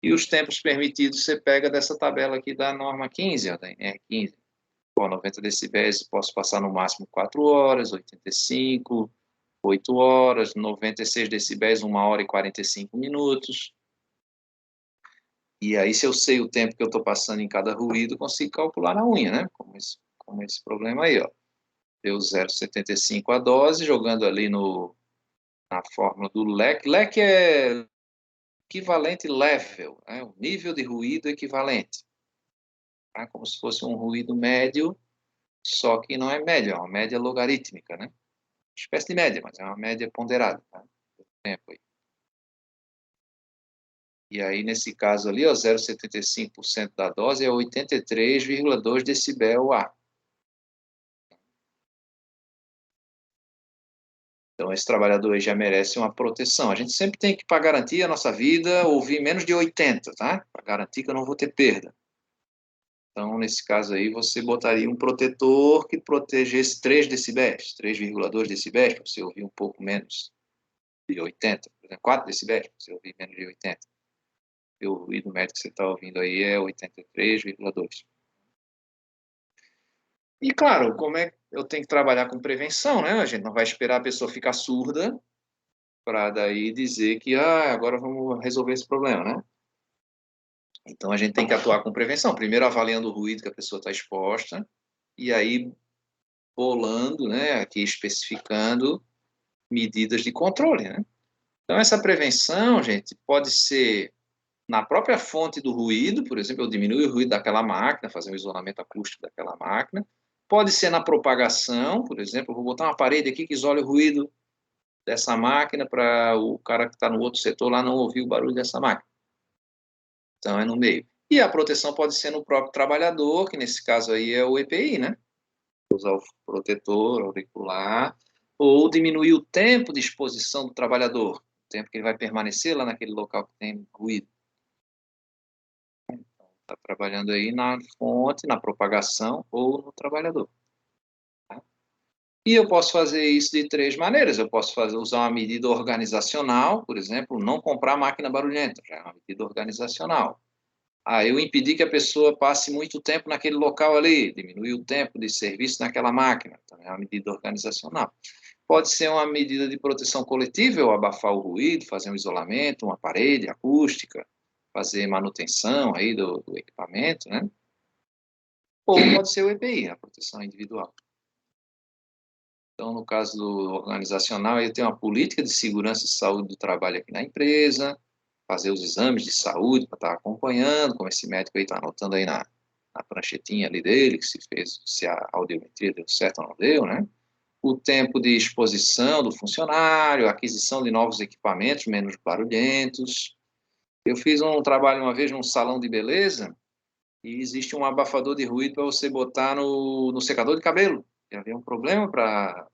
E os tempos permitidos você pega dessa tabela aqui da norma 15, ó, da NR15. Com 90 decibéis posso passar no máximo 4 horas, 85, 8 horas, 96 decibéis, 1 hora e 45 minutos. E aí, se eu sei o tempo que eu estou passando em cada ruído, consigo calcular na unha, né? Como esse problema aí, ó. Deu 0,75 a dose, jogando ali na fórmula do leque. Leque é equivalente level, né? O nível de ruído equivalente. Tá? Como se fosse um ruído médio, só que não é médio, é uma média logarítmica, né? Espécie de média, mas é uma média ponderada, tá? Tempo aí. E aí, nesse caso ali, 0,75% da dose é 83,2 decibel A. Então, esse trabalhador aí já merece uma proteção. A gente sempre tem que, para garantir a nossa vida, ouvir menos de 80, tá? Para garantir que eu não vou ter perda. Então, nesse caso aí, você botaria um protetor que protegesse 3 decibéis, 3,2 decibéis, para você ouvir um pouco menos de 80. Por exemplo, 4 decibéis, para você ouvir menos de 80. E o ruído médio que você está ouvindo aí é 83,2. E, claro, como é que eu tenho que trabalhar com prevenção, né? A gente não vai esperar a pessoa ficar surda para daí dizer que agora vamos resolver esse problema, né? Então, a gente tem que atuar com prevenção. Primeiro, avaliando o ruído que a pessoa está exposta, e aí bolando, né, aqui especificando medidas de controle, né? Então, essa prevenção, gente, pode ser na própria fonte do ruído, por exemplo, eu diminuo o ruído daquela máquina, fazer um isolamento acústico daquela máquina. Pode ser na propagação, por exemplo, eu vou botar uma parede aqui que isole o ruído dessa máquina para o cara que está no outro setor lá não ouvir o barulho dessa máquina. Então, é no meio. E a proteção pode ser no próprio trabalhador, que nesse caso aí é o EPI, né? Usar o protetor auricular, ou diminuir o tempo de exposição do trabalhador, o tempo que ele vai permanecer lá naquele local que tem ruído. Está trabalhando aí na fonte, na propagação ou no trabalhador. Tá? E eu posso fazer isso de 3 maneiras. Eu posso usar uma medida organizacional, por exemplo, não comprar máquina barulhenta, já é uma medida organizacional. Eu impedir que a pessoa passe muito tempo naquele local ali, diminuir o tempo de serviço naquela máquina, também é uma medida organizacional. Pode ser uma medida de proteção coletiva, eu abafar o ruído, fazer um isolamento, uma parede acústica, fazer manutenção aí do equipamento, né? Ou pode ser o EPI, a proteção individual. Então, no caso do organizacional, eu tenho uma política de segurança e saúde do trabalho aqui na empresa, fazer os exames de saúde para estar acompanhando, como esse médico aí está anotando aí na pranchetinha ali dele, que se a audiometria deu certo ou não deu, né? O tempo de exposição do funcionário, a aquisição de novos equipamentos menos barulhentos, Eu fiz um trabalho uma vez num salão de beleza e existe um abafador de ruído para você botar no secador de cabelo. E havia um problema para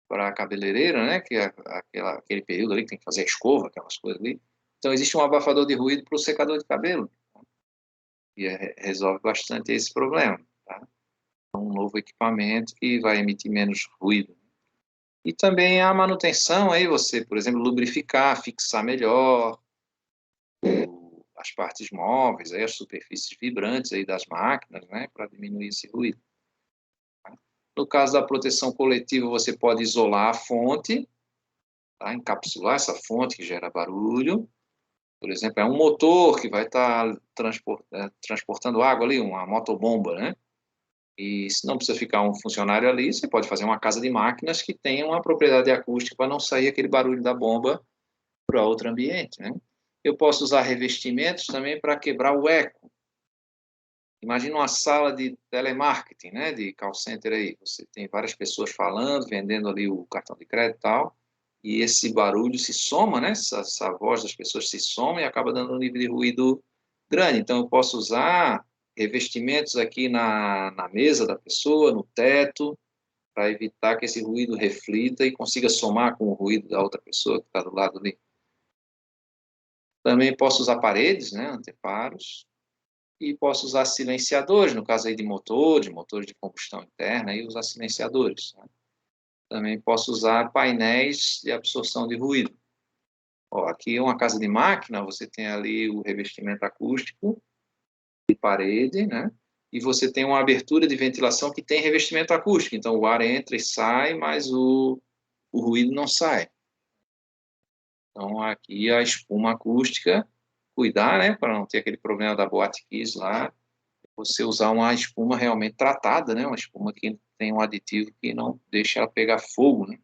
a cabeleireira, né? Que é aquele período ali que tem que fazer a escova, aquelas coisas ali. Então, existe um abafador de ruído para o secador de cabelo. E resolve bastante esse problema, tá? Um novo equipamento que vai emitir menos ruído. E também a manutenção, aí você, por exemplo, lubrificar, fixar melhor as partes móveis, aí as superfícies vibrantes aí das máquinas, né, para diminuir esse ruído. No caso da proteção coletiva, você pode isolar a fonte, tá? Encapsular essa fonte que gera barulho. Por exemplo, é um motor que vai estar transportando água ali, uma motobomba, né? E se não precisa ficar um funcionário ali, você pode fazer uma casa de máquinas que tenha uma propriedade acústica para não sair aquele barulho da bomba para outro ambiente, né? Eu posso usar revestimentos também para quebrar o eco. Imagina uma sala de telemarketing, né, de call center aí. Você tem várias pessoas falando, vendendo ali o cartão de crédito e tal, e esse barulho se soma, né, essa voz das pessoas se soma e acaba dando um nível de ruído grande. Então, eu posso usar revestimentos aqui na mesa da pessoa, no teto, para evitar que esse ruído reflita e consiga somar com o ruído da outra pessoa que está do lado ali. Também posso usar paredes, né, anteparos, e posso usar silenciadores, no caso aí de motores de combustão interna, e usar silenciadores, né? Também posso usar painéis de absorção de ruído. Ó, aqui é uma casa de máquina, você tem ali o revestimento acústico de parede, né? E você tem uma abertura de ventilação que tem revestimento acústico, então o ar entra e sai, mas o ruído não sai. Então aqui a espuma acústica, cuidar, né, para não ter aquele problema da Boate Kiss lá, você usar uma espuma realmente tratada, né? Uma espuma que tem um aditivo que não deixa ela pegar fogo, né?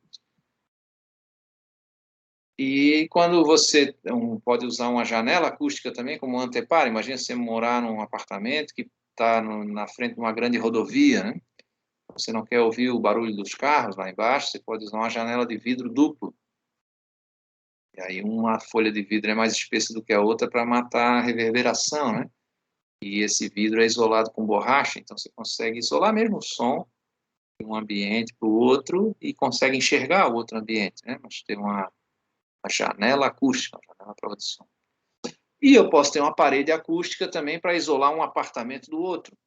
E quando você pode usar uma janela acústica também como anteparo, imagina você morar num apartamento que está na frente de uma grande rodovia, né? Você não quer ouvir o barulho dos carros lá embaixo, você pode usar uma janela de vidro duplo. E aí uma folha de vidro é mais espessa do que a outra para matar a reverberação, né? E esse vidro é isolado com borracha, então você consegue isolar mesmo o som de um ambiente para o outro e consegue enxergar o outro ambiente, né? Mas tem uma janela acústica, uma janela para audição. E eu posso ter uma parede acústica também para isolar um apartamento do outro.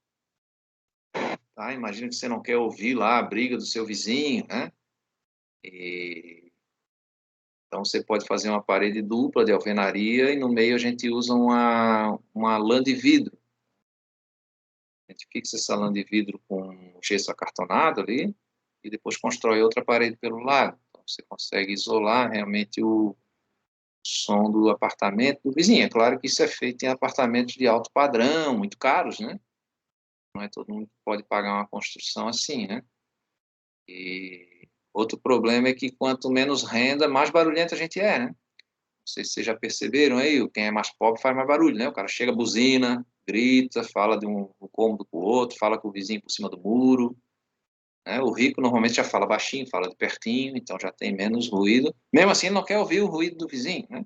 Tá? Imagina que você não quer ouvir lá a briga do seu vizinho, né? Então você pode fazer uma parede dupla de alvenaria e no meio a gente usa uma lã de vidro. A gente fixa essa lã de vidro com gesso acartonado ali e depois constrói outra parede pelo lado. Então você consegue isolar realmente o som do apartamento do vizinho. É claro que isso é feito em apartamentos de alto padrão, muito caros, né? Não é todo mundo que pode pagar uma construção assim, né? E outro problema é que quanto menos renda, mais barulhento a gente é, né? Não sei se vocês já perceberam aí, quem é mais pobre faz mais barulho, né? O cara chega, buzina, grita, fala de um cômodo com o outro, fala com o vizinho por cima do muro, né? O rico normalmente já fala baixinho, fala de pertinho, então já tem menos ruído. Mesmo assim, ele não quer ouvir o ruído do vizinho, né?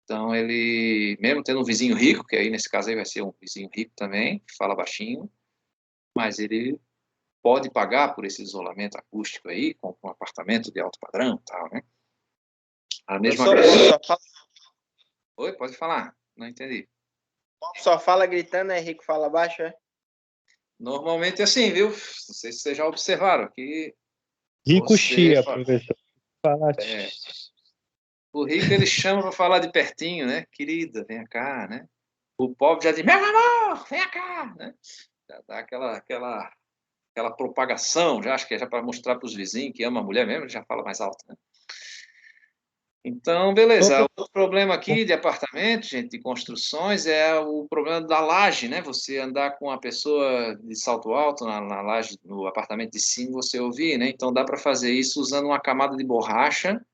Então, ele, mesmo tendo um vizinho rico, que aí nesse caso aí vai ser um vizinho rico também, que fala baixinho, mas ele pode pagar por esse isolamento acústico aí, com um apartamento de alto padrão e tal, né? A mesma coisa. Oi, pode falar, não entendi. Só fala gritando, é rico fala baixo, é? Normalmente é assim, viu? Não sei se vocês já observaram que Rico chia, professor. Fala. O rico ele chama para falar de pertinho, né? Querida, vem cá, né? O pobre já diz, meu amor, vem cá, né? Já dá aquela propagação, já acho que é já para mostrar para os vizinhos que ama a mulher mesmo, ele já fala mais alto, né? Então, beleza. Outro problema aqui de apartamento, gente, de construções, é o problema da laje, né? Você andar com a pessoa de salto alto na laje, no apartamento de cima, você ouvir, né? Então, dá para fazer isso usando uma camada de borracha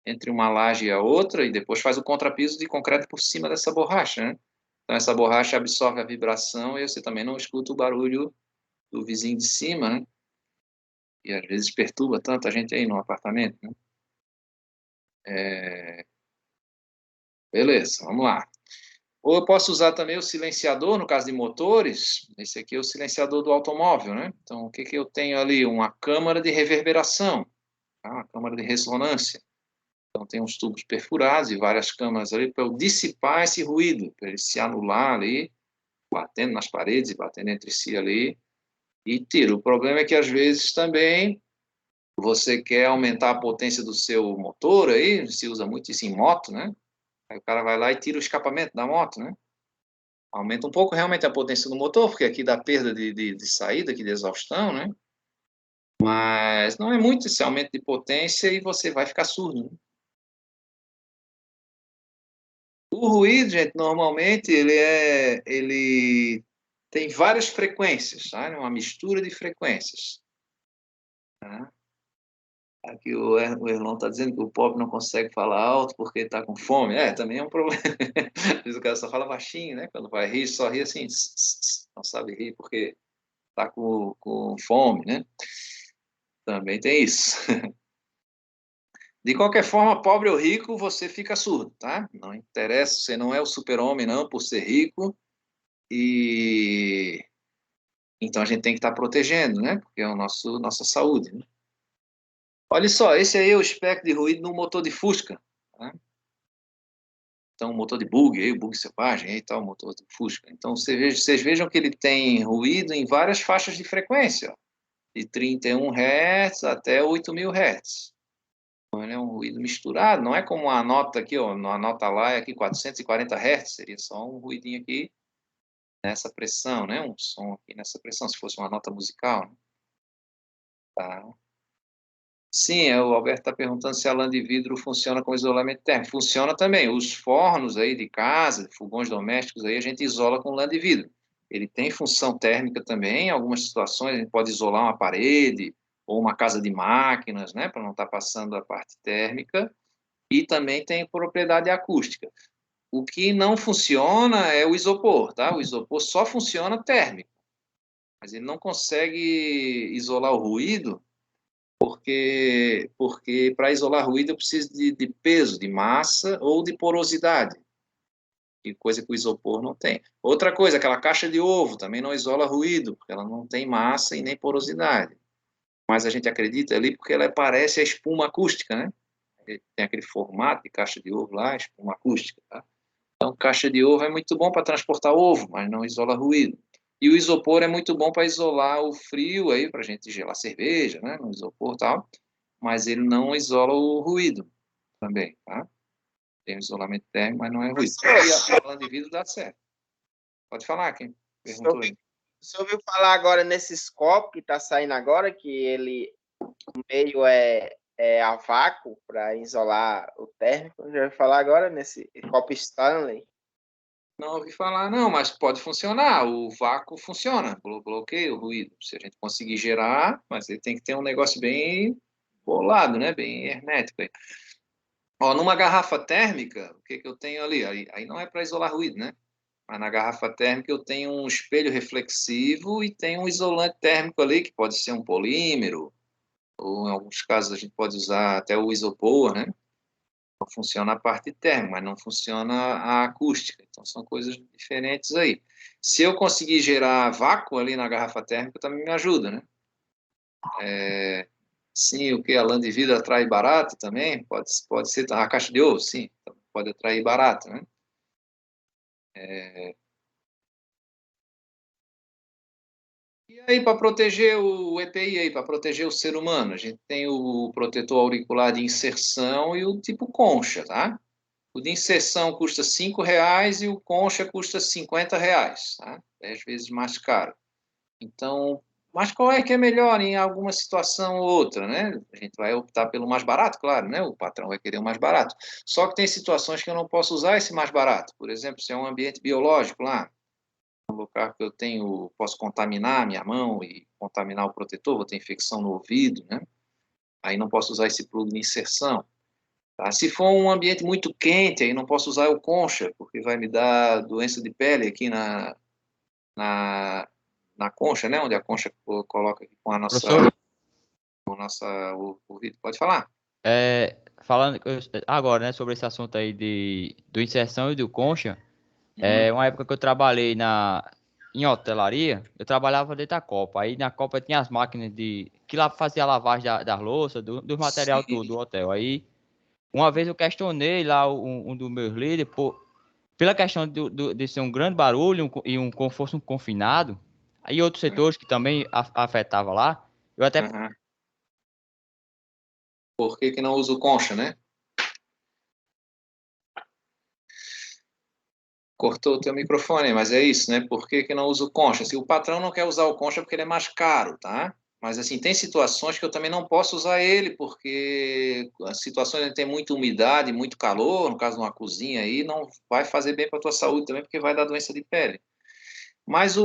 entre uma laje e a outra e depois faz o contrapiso de concreto por cima dessa borracha, né? Então, essa borracha absorve a vibração e você também não escuta o barulho do vizinho de cima, né? E às vezes perturba tanta gente aí no apartamento, né? Beleza, vamos lá. Ou eu posso usar também o silenciador, no caso de motores, esse aqui é o silenciador do automóvel, né? Então, o que que eu tenho ali? Uma câmara de reverberação, tá? Uma câmara de ressonância. Então, tem uns tubos perfurados e várias câmaras ali para eu dissipar esse ruído, para ele se anular ali, batendo nas paredes e batendo entre si ali, e tiro. O problema é que, às vezes, também você quer aumentar a potência do seu motor aí, se usa muito isso em moto, né? Aí o cara vai lá e tira o escapamento da moto, né? Aumenta um pouco realmente a potência do motor, porque aqui dá perda de saída, aqui de exaustão, né? Mas não é muito esse aumento de potência e você vai ficar surdo, né? O ruído, gente, normalmente ele tem várias frequências, tá? Uma mistura de frequências, tá? Aqui o Erlon está dizendo que o pobre não consegue falar alto porque está com fome. Também é um problema. Às vezes o cara só fala baixinho, né? Quando vai rir, só ri assim, não sabe rir porque está com fome, né? Também tem isso. De qualquer forma, pobre ou rico, você fica surdo, tá? Não interessa, você não é o super-homem, não, por ser rico. E então a gente tem que estar protegendo, né? Porque é nossa saúde, né? Olha só, esse aí é o espectro de ruído no motor de Fusca, tá? Então, motor de bug, aí, bug selvagem, aí tal, motor de Fusca. Então, vocês vejam que ele tem ruído em várias faixas de frequência, ó, de 31 Hz até 8.000 Hz. Então, ele é um ruído misturado, não é como a nota aqui, ó, a nota lá é aqui 440 Hz, seria só um ruidinho aqui nessa pressão, né? Um som aqui nessa pressão, se fosse uma nota musical, né? Tá? Sim, o Alberto está perguntando se a lã de vidro funciona com isolamento térmico. Funciona também. Os fornos aí de casa, fogões domésticos aí, a gente isola com lã de vidro. Ele tem função térmica também. Em algumas situações a gente pode isolar uma parede ou uma casa de máquinas, né, para não estar passando a parte térmica. E também tem propriedade acústica. O que não funciona é o isopor, tá? O isopor só funciona térmico, mas ele não consegue isolar o ruído porque para isolar ruído eu preciso de peso, de massa ou de porosidade, que coisa que o isopor não tem. Outra coisa, aquela caixa de ovo também não isola ruído, porque ela não tem massa e nem porosidade. Mas a gente acredita ali porque ela parece a espuma acústica, né? Tem aquele formato de caixa de ovo lá, espuma acústica, tá? Então, caixa de ovo é muito bom para transportar ovo, mas não isola ruído. E o isopor é muito bom para isolar o frio aí, para a gente gelar cerveja, né? No isopor e tal, mas ele não isola o ruído também, tá? Tem um isolamento térmico, mas não é ruído. E a lã de vidro dá certo. Pode falar, quem perguntou aí. Você ouviu falar agora nesses copos que está saindo agora, que ele, o meio é a vácuo para isolar o térmico? Já ouviu falar agora nesse copo Stanley? Não ouvi falar, não, mas pode funcionar. O vácuo funciona, bloqueia o ruído. Se a gente conseguir gerar, mas ele tem que ter um negócio bem bolado, né? Bem hermético aí. Ó, numa garrafa térmica, o que que eu tenho ali? Aí não é para isolar ruído, né? Mas na garrafa térmica eu tenho um espelho reflexivo e tenho um isolante térmico ali, que pode ser um polímero, ou em alguns casos a gente pode usar até o isopor, né? Funciona a parte térmica, mas não funciona a acústica. Então são coisas diferentes aí. Se eu conseguir gerar vácuo ali na garrafa térmica, também me ajuda, né? Sim, o que a lã de vidro atrai barato também, pode ser a caixa de ovo, sim, pode atrair barato, né? E aí, para proteger o EPI aí, para proteger o ser humano, a gente tem o protetor auricular de inserção e o tipo concha, tá? O de inserção custa R$ 5 e o concha custa R$ 50, tá? 10 vezes mais caro. Então, mas qual é que é melhor em alguma situação ou outra, né? A gente vai optar pelo mais barato, claro, né? O patrão vai querer o mais barato. Só que tem situações que eu não posso usar esse mais barato. Por exemplo, se é um ambiente biológico lá, um lugar que eu posso contaminar a minha mão e contaminar o protetor, vou ter infecção no ouvido, né? Aí não posso usar esse plug de inserção. Tá? Se for um ambiente muito quente, aí não posso usar o concha, porque vai me dar doença de pele aqui na, na concha, né? Onde a concha coloca aqui com a nossa... Professor, O vídeo. Pode falar. falando agora, né, sobre esse assunto aí do inserção e do concha, É uma época que eu trabalhei em hotelaria, eu trabalhava dentro da Copa. Aí na Copa tinha as máquinas que lá fazia a lavagem das louças, do material todo Sim. do hotel. Aí uma vez eu questionei lá um dos meus líderes, pela questão de ser um grande barulho e como fosse um confinado, aí outros setores que também afetava lá, eu até... Uhum. Por que que não usa o concha, né? Cortou o teu microfone, mas é isso, né? Por que que não usa o concha? Se o patrão não quer usar o concha porque ele é mais caro, tá? Mas assim, tem situações que eu também não posso usar ele, porque as situações onde tem muita umidade, muito calor, no caso de uma cozinha aí, não vai fazer bem para a tua saúde também, porque vai dar doença de pele. Mas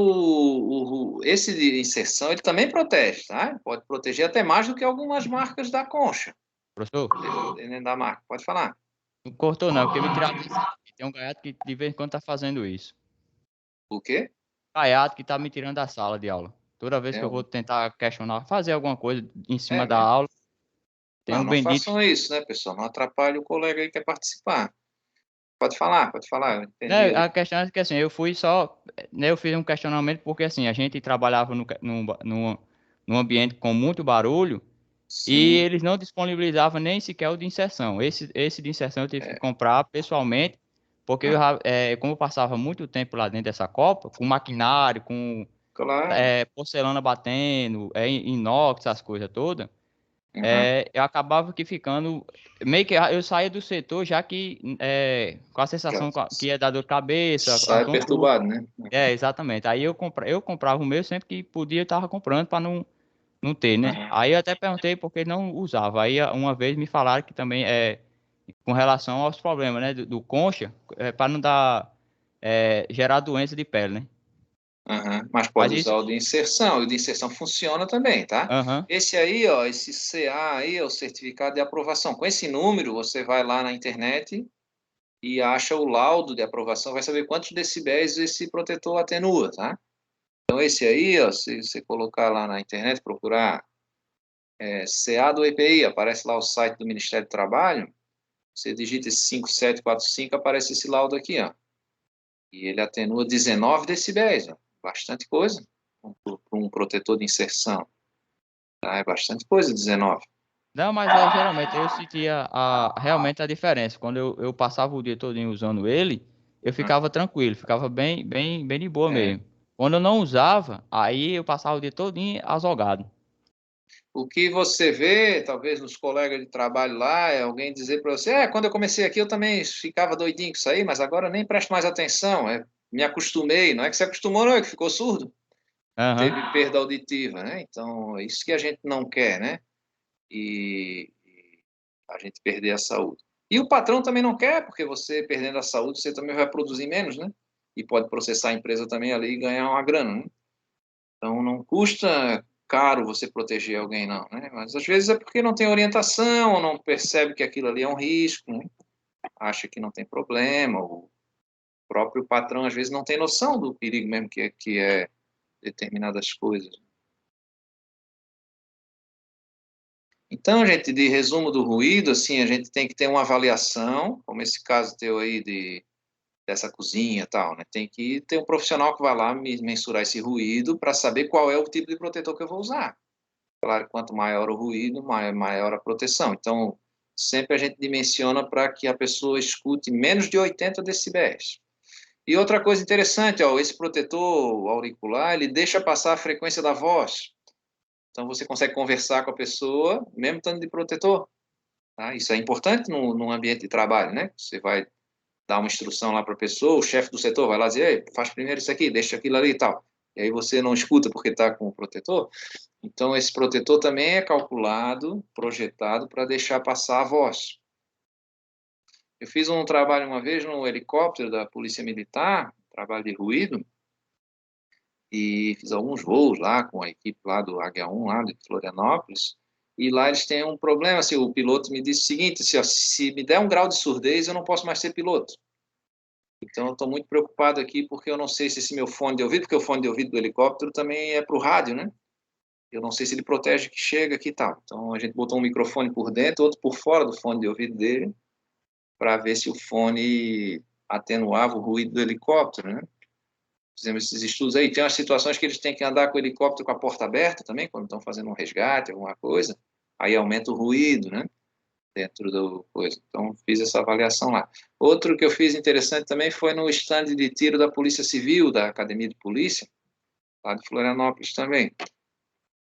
esse de inserção, ele também protege, tá? Pode proteger até mais do que algumas marcas da concha, Professor, dependendo da marca. Pode falar. não cortou não, porque me tiraram da sala aqui. Tem um gaiato que de vez em quando tá fazendo isso. O quê? Gaiato que tá me tirando da sala de aula. Toda vez É, que eu vou tentar questionar, fazer alguma coisa em cima da mesmo. aula, tem Não, um não bendito. façam isso, né, pessoal? Não atrapalhe o colega aí que quer participar. Pode falar, eu entendi Né, aí. a questão é que assim, eu fui só, né, eu fiz um questionamento porque assim, a gente trabalhava num ambiente com muito barulho e Sim, eles não disponibilizavam nem sequer o de inserção. Esse de inserção eu tive que é, comprar pessoalmente, porque ah, como eu passava muito tempo lá dentro dessa Copa, com maquinário, com claro. porcelana batendo, inox, essas coisas todas, Uhum. eu acabava que ficando. Meio que eu saía do setor já que com a Já sensação que ia dar dor de cabeça, a sai tontura. perturbado, né? Exatamente. Aí eu comprava o meu sempre que podia, eu tava comprando para não ter, né? Uhum. Aí eu até perguntei por que não usava. Aí uma vez me falaram que também com relação aos problemas, né? Do concha, para não dar, gerar doença de pele, né? Uhum. Mas Mas pode isso. usar o de inserção, e o de inserção funciona também, tá? Aham. Esse aí, ó, esse CA aí é o certificado de aprovação. Com esse número, você vai lá na internet e acha o laudo de aprovação, vai saber quantos decibéis esse protetor atenua, tá? Então, esse aí, ó, se você colocar lá na internet, procurar CA do EPI, aparece lá o site do Ministério do Trabalho, você digita esse 5745, aparece esse laudo aqui, ó. E ele atenua 19 decibéis, ó. Bastante coisa para um protetor de inserção. Tá? É bastante coisa, 19. Não, mas geralmente eu sentia realmente a diferença. Quando eu passava o dia todo usando ele, eu ficava tranquilo, ficava bem de boa É. mesmo. Quando eu não usava, aí eu passava o dia todinho azogado. O que você vê, talvez nos colegas de trabalho lá, é alguém dizer para você: quando eu comecei aqui eu também ficava doidinho com isso aí, mas agora nem presto mais atenção, me acostumei. Não é que se acostumou, não, é que ficou surdo, Aham. teve perda auditiva, né? Então, é isso que a gente não quer, né? E a gente perder a saúde. E o patrão também não quer, porque você perdendo a saúde, você também vai produzir menos, né? E pode processar a empresa também ali e ganhar uma grana, né? Então não custa caro você proteger alguém, não, né? Mas às vezes é porque não tem orientação, ou não percebe que aquilo ali é um risco, né? Acha que não tem problema, o próprio patrão às vezes não tem noção do perigo mesmo que é determinadas coisas. Então, gente, de resumo do ruído, assim, a gente tem que ter uma avaliação, como esse caso teu aí dessa cozinha e tal, né? Tem que ter um profissional que vai lá mensurar esse ruído para saber qual é o tipo de protetor que eu vou usar. Claro, quanto maior o ruído, maior a proteção. Então, sempre a gente dimensiona para que a pessoa escute menos de 80 decibéis. E outra coisa interessante, ó, esse protetor auricular, ele deixa passar a frequência da voz. Então, você consegue conversar com a pessoa, mesmo estando de protetor. Tá? Isso é importante no ambiente de trabalho, né? Você vai dar uma instrução lá para a pessoa, o chefe do setor vai lá dizer: ei, faz primeiro isso aqui, deixa aquilo ali e tal. E aí você não escuta porque está com o protetor. Então, esse protetor também é calculado, projetado para deixar passar a voz. Eu fiz um trabalho uma vez no helicóptero da Polícia Militar, trabalho de ruído, e fiz alguns voos lá com a equipe lá do H1, lá de Florianópolis, e lá eles têm um problema, assim, o piloto me disse o seguinte, assim, ó, se me der um grau de surdez, eu não posso mais ser piloto. Então, eu estou muito preocupado aqui, porque eu não sei se esse meu fone de ouvido, porque o fone de ouvido do helicóptero também é para o rádio, né? Eu não sei se ele protege que chega aqui e tal. Então, a gente botou um microfone por dentro, outro por fora do fone de ouvido dele, para ver se o fone atenuava o ruído do helicóptero, né? Fizemos esses estudos aí. Tem umas situações que eles têm que andar com o helicóptero com a porta aberta também, quando estão fazendo um resgate, alguma coisa. Aí aumenta o ruído, né? Dentro do coisa. Então, fiz essa avaliação lá. Outro que eu fiz interessante também foi no stand de tiro da Polícia Civil, da Academia de Polícia, lá de Florianópolis também.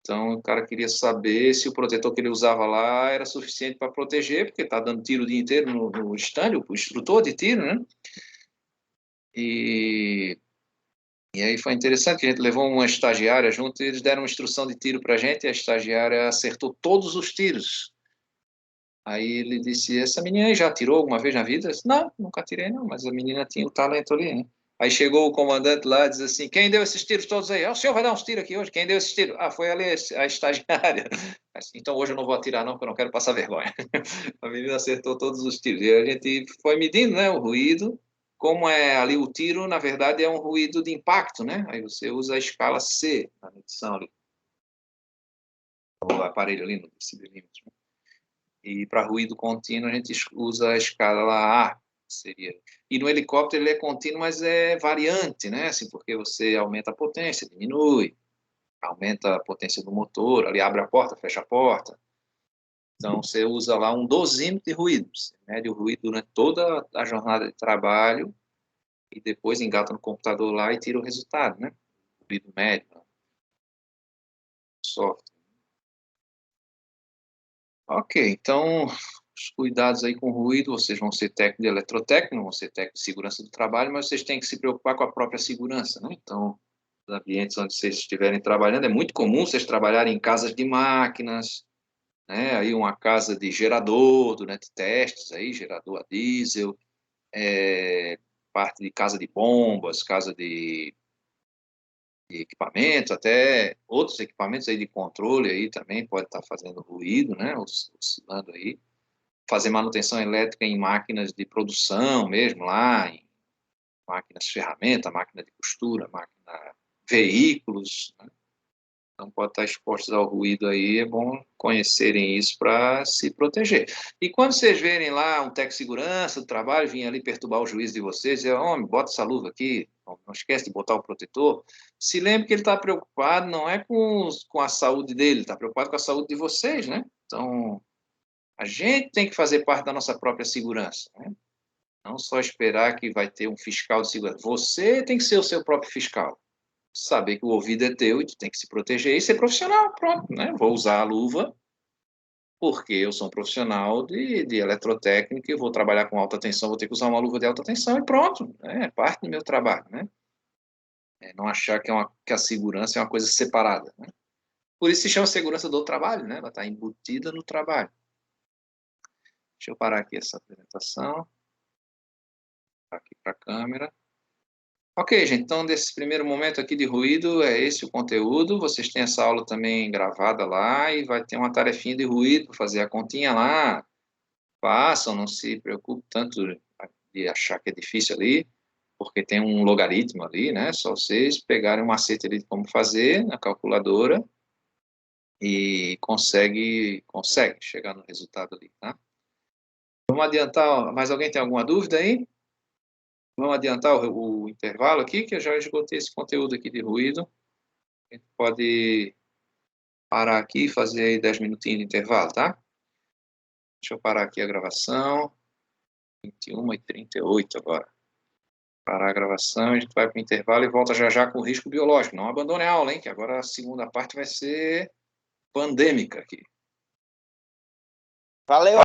Então, o cara queria saber se o protetor que ele usava lá era suficiente para proteger, porque está dando tiro o dia inteiro no stand, o instrutor de tiro, né? E aí foi interessante que a gente levou uma estagiária junto e eles deram uma instrução de tiro para a gente e a estagiária acertou todos os tiros. Aí ele disse, essa menina aí já atirou alguma vez na vida? Eu disse, não, nunca atirei não, mas a menina tinha o talento ali, né? Aí chegou o comandante lá e diz assim, quem deu esses tiros todos aí? O senhor vai dar uns tiros aqui hoje? Quem deu esses tiros? Foi ali a estagiária. Assim, então hoje eu não vou atirar não, porque eu não quero passar vergonha. A menina acertou todos os tiros. E a gente foi medindo, né, o ruído. Como é ali o tiro, na verdade é um ruído de impacto, né? Aí você usa a escala C na medição ali. O aparelho ali no decibelímetro. E para ruído contínuo a gente usa a escala A, seria. E no helicóptero ele é contínuo, mas é variante, né? Assim, porque você aumenta a potência, diminui, aumenta a potência do motor, ali abre a porta, fecha a porta. Então você usa lá um dosímetro de ruído, você mede o ruído durante toda a jornada de trabalho e depois engata no computador lá e tira o resultado, né? O ruído médio, software. Ok, então os cuidados aí com ruído, vocês vão ser técnico de eletrotécnico, vão ser técnico de segurança do trabalho, mas vocês têm que se preocupar com a própria segurança, né? Então, nos ambientes onde vocês estiverem trabalhando, é muito comum vocês trabalharem em casas de máquinas, né? Aí uma casa de gerador, durante testes aí, gerador a diesel, parte de casa de bombas, casa de equipamentos, até outros equipamentos aí de controle aí também pode estar fazendo ruído, né? Oscilando aí. Fazer manutenção elétrica em máquinas de produção mesmo, lá, em máquinas ferramenta, máquina de costura, máquina veículos, né? Então pode estar expostos ao ruído aí, é bom conhecerem isso para se proteger. E quando vocês verem lá um técnico de segurança do trabalho vir ali perturbar o juízo de vocês, dizer, homem, bota essa luva aqui, não esquece de botar o protetor, se lembre que ele está preocupado, não é com a saúde dele, está preocupado com a saúde de vocês, né? Então, a gente tem que fazer parte da nossa própria segurança, né? Não só esperar que vai ter um fiscal de segurança. Você tem que ser o seu próprio fiscal. Saber que o ouvido é teu e tu tem que se proteger e ser profissional, pronto, né? Vou usar a luva porque eu sou um profissional de eletrotécnica e vou trabalhar com alta tensão, vou ter que usar uma luva de alta tensão e pronto, né? É parte do meu trabalho, né? Não achar que a segurança é uma coisa separada, né? Por isso se chama segurança do trabalho, né? Ela está embutida no trabalho. Deixa eu parar aqui essa apresentação. Aqui para a câmera. Ok, gente, então desse primeiro momento aqui de ruído, é esse o conteúdo. Vocês têm essa aula também gravada lá e vai ter uma tarefinha de ruído para fazer a continha lá. Façam, não se preocupe tanto de achar que é difícil ali, porque tem um logaritmo ali, né? Só vocês pegarem um macete ali de como fazer na calculadora e consegue chegar no resultado ali, tá? Vamos adiantar, mais alguém tem alguma dúvida aí? Vamos adiantar o intervalo aqui, que eu já esgotei esse conteúdo aqui de ruído. A gente pode parar aqui e fazer aí 10 minutinhos de intervalo, tá? Deixa eu parar aqui a gravação. 21h38 agora. Parar a gravação, a gente vai para o intervalo e volta já já com o risco biológico. Não abandone a aula, hein? Que agora a segunda parte vai ser pandêmica aqui. Valeu!